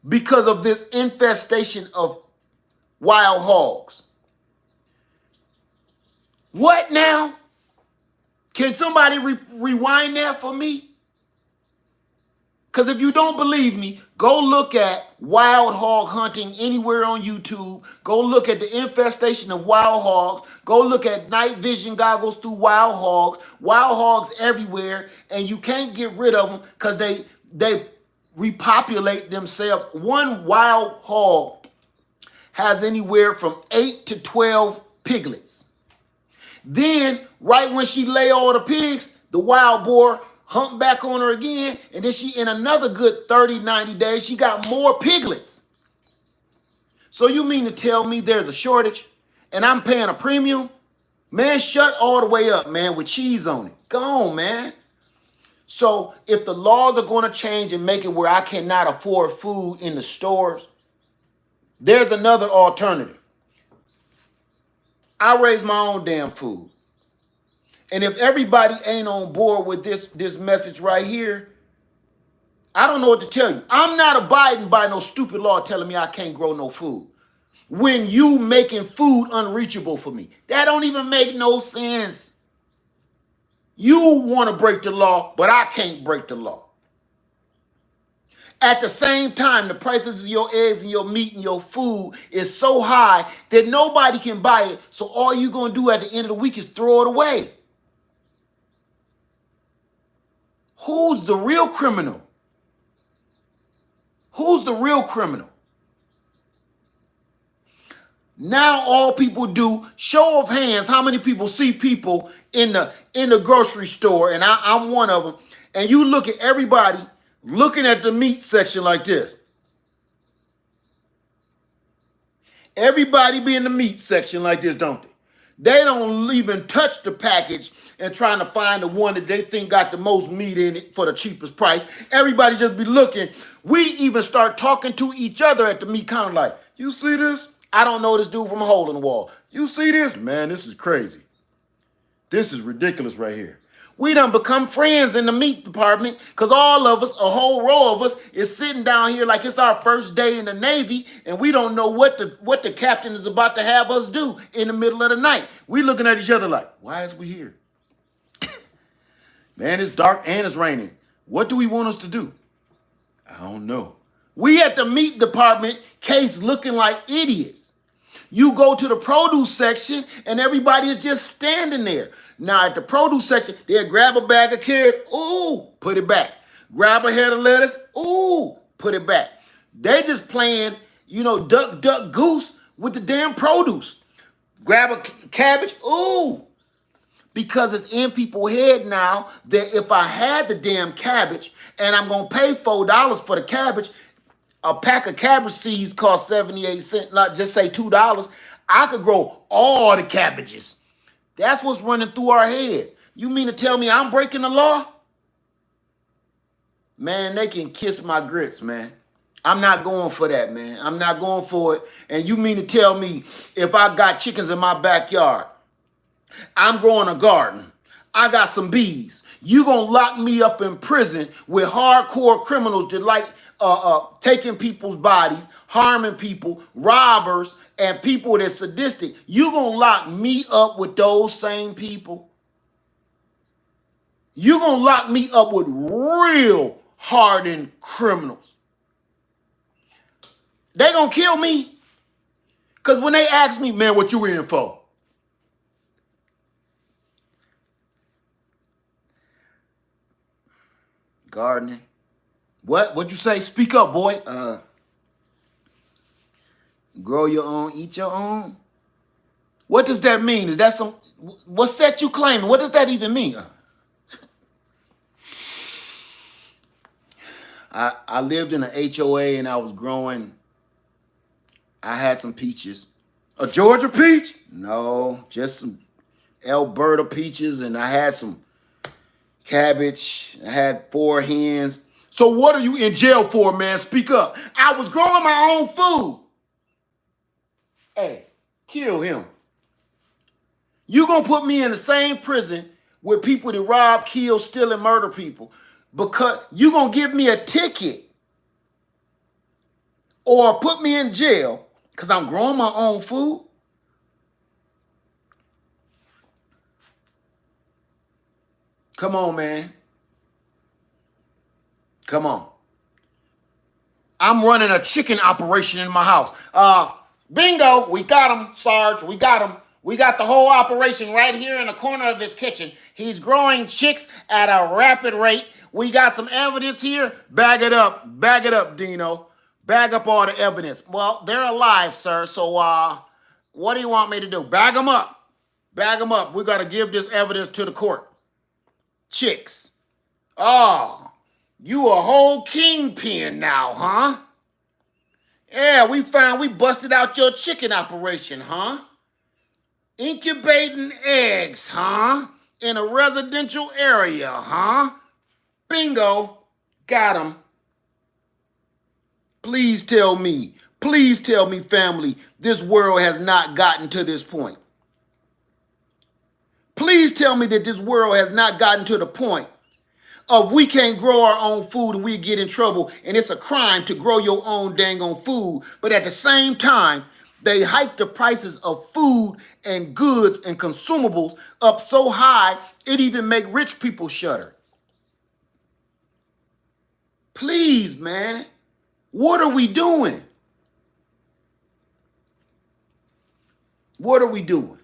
because of this infestation of wild hogs. What now? Can somebody rewind that for me? Because if you don't believe me, go look at wild hog hunting anywhere on YouTube. Go look at the infestation of wild hogs. Go look at night vision goggles through wild hogs. Wild hogs everywhere, and you can't get rid of them because they repopulate themselves. One wild hog has anywhere from 8 to 12 piglets. Then, right when she lay all the pigs, the wild boar hump back on her again, and then she, in another good 30, 90 days, she got more piglets. So you mean to tell me there's a shortage and I'm paying a premium? Man, shut all the way up, man, with cheese on it. Go on, man. So if the laws are going to change and make it where I cannot afford food in the stores, there's another alternative. I raise my own damn food. And if everybody ain't on board with this message right here, I don't know what to tell you. I'm not abiding by no stupid law telling me I can't grow no food when you making food unreachable for me. That don't even make no sense. You want to break the law, but I can't break the law. At the same time, the prices of your eggs and your meat and your food is so high that nobody can buy it. So all you're going to do at the end of the week is throw it away. Who's the real criminal? Who's the real criminal? Now all people do, show of hands, how many people see people in the grocery store, and I'm one of them, and you look at everybody looking at the meat section like this. Everybody be in the meat section like this, don't they? They don't even touch the package and trying to find the one that they think got the most meat in it for the cheapest price. Everybody just be looking. We even start talking to each other at the meat counter like, you see this? I don't know this dude from a hole in the wall. You see this? Man, this is crazy. This is ridiculous right here. We done become friends in the meat department because all of us, a whole row of us, is sitting down here like it's our first day in the Navy, and we don't know what the captain is about to have us do in the middle of the night. We looking at each other like, why is we here? Man, it's dark and it's raining. What do we want us to do? I don't know. We at the meat department case looking like idiots. You go to the produce section and everybody is just standing there. Now at the produce section, they'll grab a bag of carrots, ooh, put it back. Grab a head of lettuce, ooh, put it back. They just playing, duck, duck, goose with the damn produce. Grab a cabbage, ooh. Because it's in people's head now that if I had the damn cabbage and I'm going to pay $4 for the cabbage, a pack of cabbage seeds cost 78 cents, not just say $2. I could grow all the cabbages. That's what's running through our heads. You mean to tell me I'm breaking the law? Man, they can kiss my grits, man. I'm not going for that, man. I'm not going for it. And you mean to tell me if I got chickens in my backyard, I'm growing a garden, I got some bees, you gonna lock me up in prison with hardcore criminals that like taking people's bodies, harming people, robbers, and people that's sadistic. You gonna lock me up with those same people? You gonna lock me up with real hardened criminals? They gonna kill me? Because when they ask me, man, what you in for? Gardening. What'd you say? Speak up, boy. Grow your own, eat your own. What does that mean? Is that what set you claiming? What does that even mean? I lived in an HOA and I was growing. I had some peaches. A Georgia peach? No, just some Alberta peaches, and I had some cabbage. I had 4 hens. So what are you in jail for, man? Speak up. I was growing my own food. Hey, kill him. You gonna put me in the same prison with people that rob, kill, steal, and murder people because you gonna give me a ticket or put me in jail because I'm growing my own food? Come on, man. Come on. I'm running a chicken operation in my house. Bingo, we got him, Sarge. We got him. We got the whole operation right here in the corner of this kitchen. He's growing chicks at a rapid rate. We got some evidence here. Bag it up. Bag it up, Dino. Bag up all the evidence. Well, they're alive, sir. So what do you want me to do? Bag them up. Bag them up. We got to give this evidence to the court. Chicks. Oh, you a whole kingpin now, huh? Yeah, we busted out your chicken operation, huh? Incubating eggs, huh? In a residential area, huh? Bingo. Got him. Please tell me, family, this world has not gotten to this point. Please tell me that this world has not gotten to the point of we can't grow our own food and we get in trouble and it's a crime to grow your own dang on food. But at the same time, they hike the prices of food and goods and consumables up so high, it even make rich people shudder. Please, man, what are we doing? What are we doing?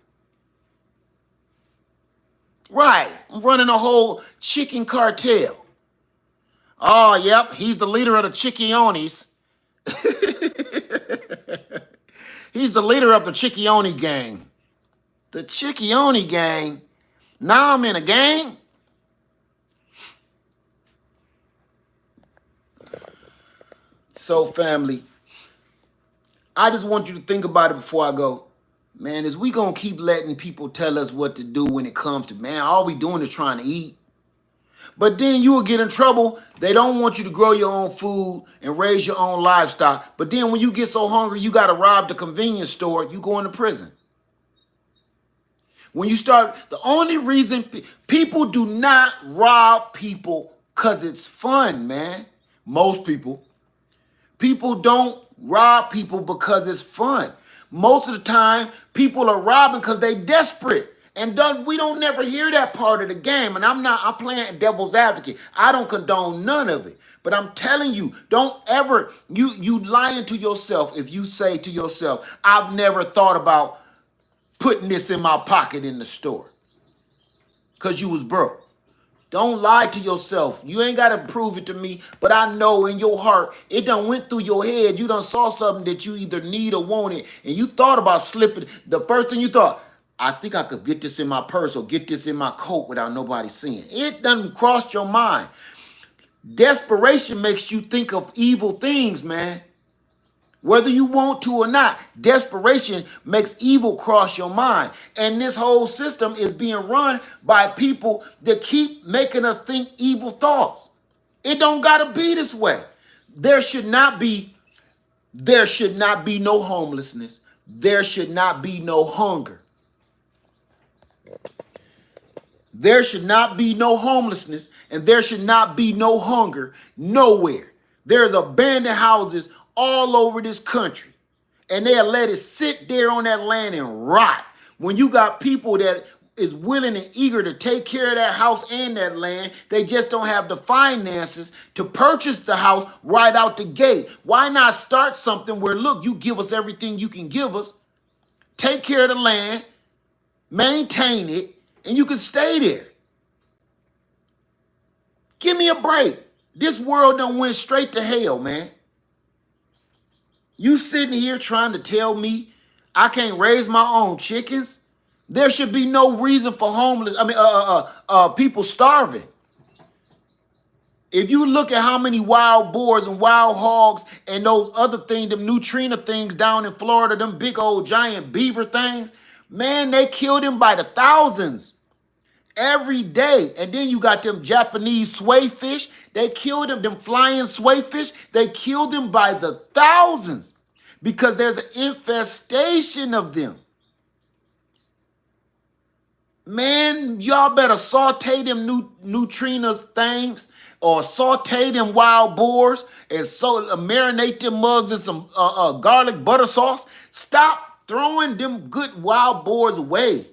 Right, I'm running a whole chicken cartel. Oh, yep, he's the leader of the Chickeonis. He's the leader of the Chickeoni gang. The Chickeoni gang? Now I'm in a gang? So, family, I just want you to think about it before I go. Man, is we gonna keep letting people tell us what to do when it comes to, man, all we doing is trying to eat. But then you will get in trouble. They don't want you to grow your own food and raise your own livestock. But then when you get so hungry, you gotta rob the convenience store, you go into prison. When you start, the only reason people do not rob people because it's fun, man. Most people. People don't rob people because it's fun. Most of the time, people are robbing because they desperate. And we don't never hear that part of the game. And I'm playing devil's advocate. I don't condone none of it. But I'm telling you, don't ever, you lying to yourself if you say to yourself, I've never thought about putting this in my pocket in the store because you was broke. Don't lie to yourself. You ain't got to prove it to me, but I know in your heart, it done went through your head. You done saw something that you either need or wanted, and you thought about slipping. The first thing you thought, I think I could get this in my purse or get this in my coat without nobody seeing. It done crossed your mind. Desperation makes you think of evil things, man. Whether you want to or not, desperation makes evil cross your mind. And this whole system is being run by people that keep making us think evil thoughts. It don't gotta be this way. There should not be no homelessness. There should not be no hunger. There should not be no homelessness, and there should not be no hunger nowhere. There's abandoned houses all over this country, and they'll let it sit there on that land and rot. When you got people that is willing and eager to take care of that house and that land, they just don't have the finances to purchase the house right out the gate. Why not start something where, look, you give us everything you can give us, take care of the land, maintain it, and you can stay there. Give me a break. This world done went straight to hell, man. You sitting here trying to tell me I can't raise my own chickens? There should be no reason for people starving. If you look at how many wild boars and wild hogs and those other things, them neutrina things down in Florida, them big old giant beaver things, man, they kill them by the thousands every day. And then you got them Japanese sway fish. They kill them flying sway fish. They kill them by the thousands because there's an infestation of them. Man, y'all better saute them neutrinos things or saute them wild boars and marinate them mugs in some garlic butter sauce. Stop throwing them good wild boars away.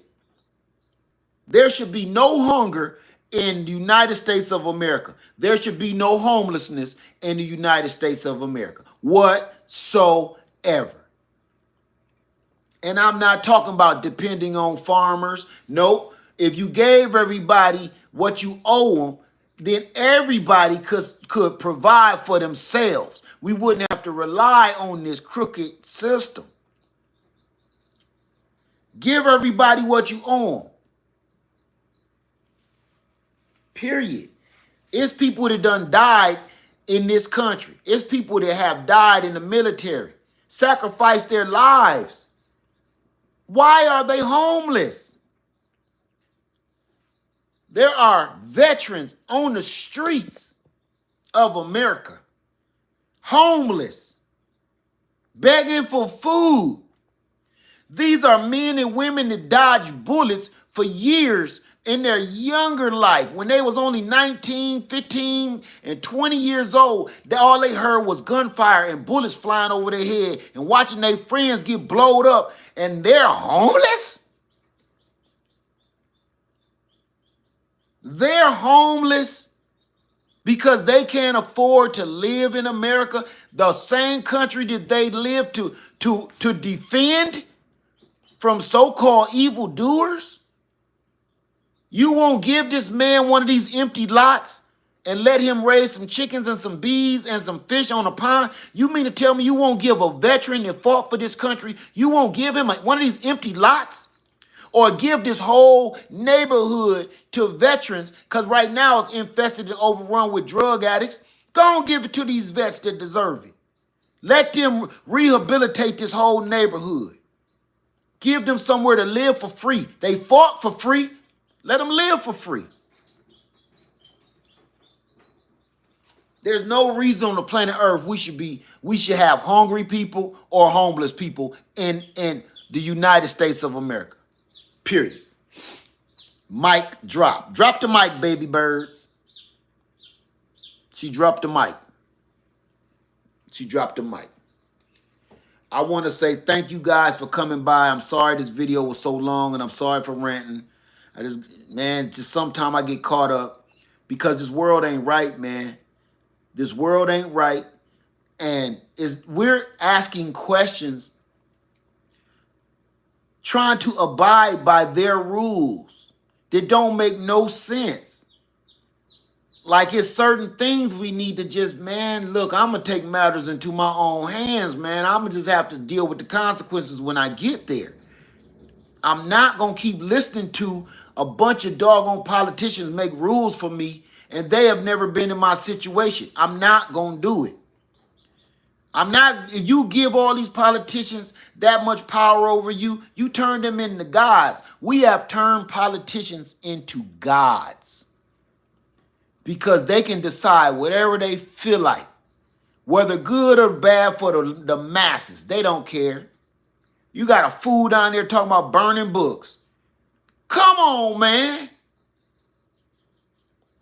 There should be no hunger in the United States of America. There should be no homelessness in the United States of America whatsoever. And I'm not talking about depending on farmers. Nope. If you gave everybody what you owe them, then everybody could provide for themselves. We wouldn't have to rely on this crooked system. Give everybody what you owe them. Period. It's people that done died in this country. It's people that have died in the military, sacrificed their lives. Why are they homeless? There are veterans on the streets of America, homeless, begging for food. These are men and women that dodged bullets for years in their younger life. When they was only 19, 15, and 20 years old, all they heard was gunfire and bullets flying over their head and watching their friends get blowed up, and they're homeless? They're homeless because they can't afford to live in America, the same country that they live to defend from so-called evildoers. You won't give this man one of these empty lots and let him raise some chickens and some bees and some fish on a pond? You mean to tell me you won't give a veteran that fought for this country, you won't give him one of these empty lots? Or give this whole neighborhood to veterans, because right now it's infested and overrun with drug addicts. Go and give it to these vets that deserve it. Let them rehabilitate this whole neighborhood. Give them somewhere to live for free. They fought for free. Let them live for free. There's no reason on the planet Earth we should have hungry people or homeless people in the United States of America. Period. Mic drop. Drop the mic, baby birds. She dropped the mic. She dropped the mic. I want to say thank you guys for coming by. I'm sorry this video was so long, and I'm sorry for ranting. Just sometime I get caught up because this world ain't right, man. This world ain't right. And we're asking questions, trying to abide by their rules that don't make no sense. Like, it's certain things we need to just, man, look, I'm going to take matters into my own hands, man. I'm going to just have to deal with the consequences when I get there. I'm not going to keep listening to a bunch of doggone politicians make rules for me, and they have never been in my situation. I'm not going to do it. If you give all these politicians that much power over you, you turn them into gods. We have turned politicians into gods because they can decide whatever they feel like, whether good or bad for the masses. They don't care. You got a fool down there talking about burning books. Come on, man.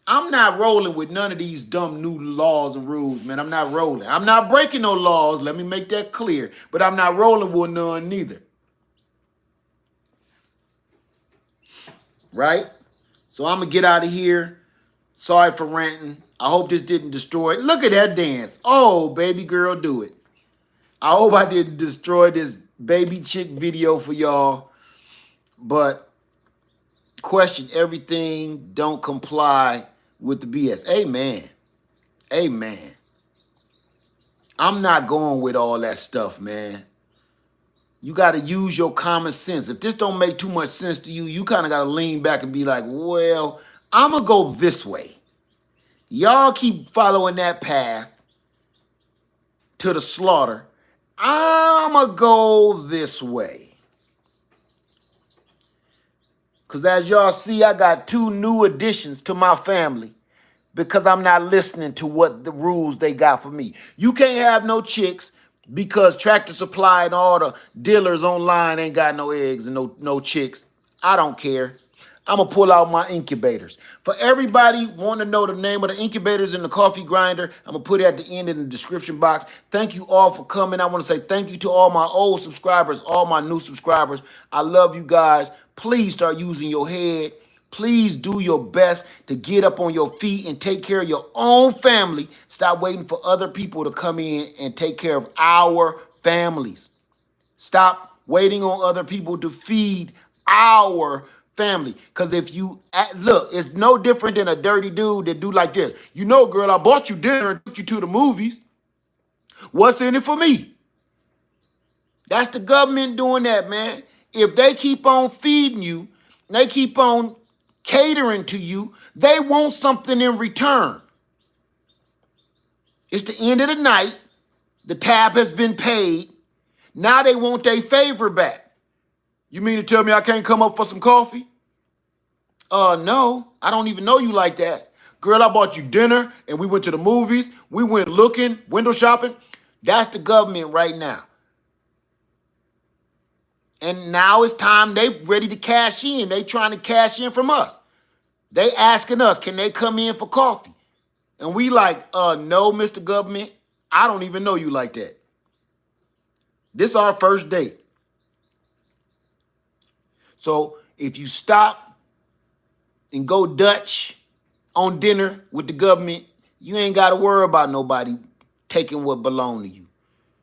I'm not rolling with none of these dumb new laws and rules, man. I'm not rolling. I'm not breaking no laws. Let me make that clear. But I'm not rolling with none neither. Right? So I'm going to get out of here. Sorry for ranting. I hope this didn't destroy it. Look at that dance. Oh, baby girl, do it. I hope I didn't destroy this baby chick video for y'all. But question everything. Don't comply with the BS. Amen. Amen. I'm not going with all that stuff, man. You got to use your common sense. If this don't make too much sense to you, you kind of got to lean back and be like, well, I'm going to go this way. Y'all keep following that path to the slaughter. I'm going to go this way. Because as y'all see, I got 2 new additions to my family because I'm not listening to what the rules they got for me. You can't have no chicks because Tractor Supply and all the dealers online ain't got no eggs and no chicks. I don't care. I'm going to pull out my incubators. For everybody wanting to know the name of the incubators in the coffee grinder, I'm going to put it at the end in the description box. Thank you all for coming. I want to say thank you to all my old subscribers, all my new subscribers. I love you guys. Please start using your head. Please do your best to get up on your feet and take care of your own family. Stop waiting for other people to come in and take care of our families. Stop waiting on other people to feed our family. Because if you look, it's no different than a dirty dude that do like this. You know, girl, I bought you dinner and took you to the movies. What's in it for me? That's the government doing that, man. If they keep on feeding you, they keep on catering to you, they want something in return. It's the end of the night. The tab has been paid. Now they want their favor back. You mean to tell me I can't come up for some coffee? No, I don't even know you like that. Girl, I bought you dinner and we went to the movies. We went looking, window shopping. That's the government right now. And now it's time they ready to cash in. They trying to cash in from us. They asking us, can they come in for coffee? And we like, no, Mr. Government, I don't even know you like that. This is our first date. So if you stop and go Dutch on dinner with the government, you ain't got to worry about nobody taking what belong to you.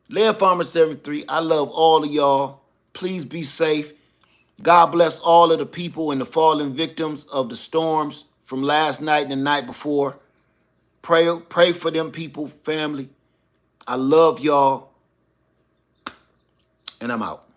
Lead Farmer 73, I love all of y'all. Please be safe. God bless all of the people and the fallen victims of the storms from last night and the night before. Pray for them people, family. I love y'all. And I'm out.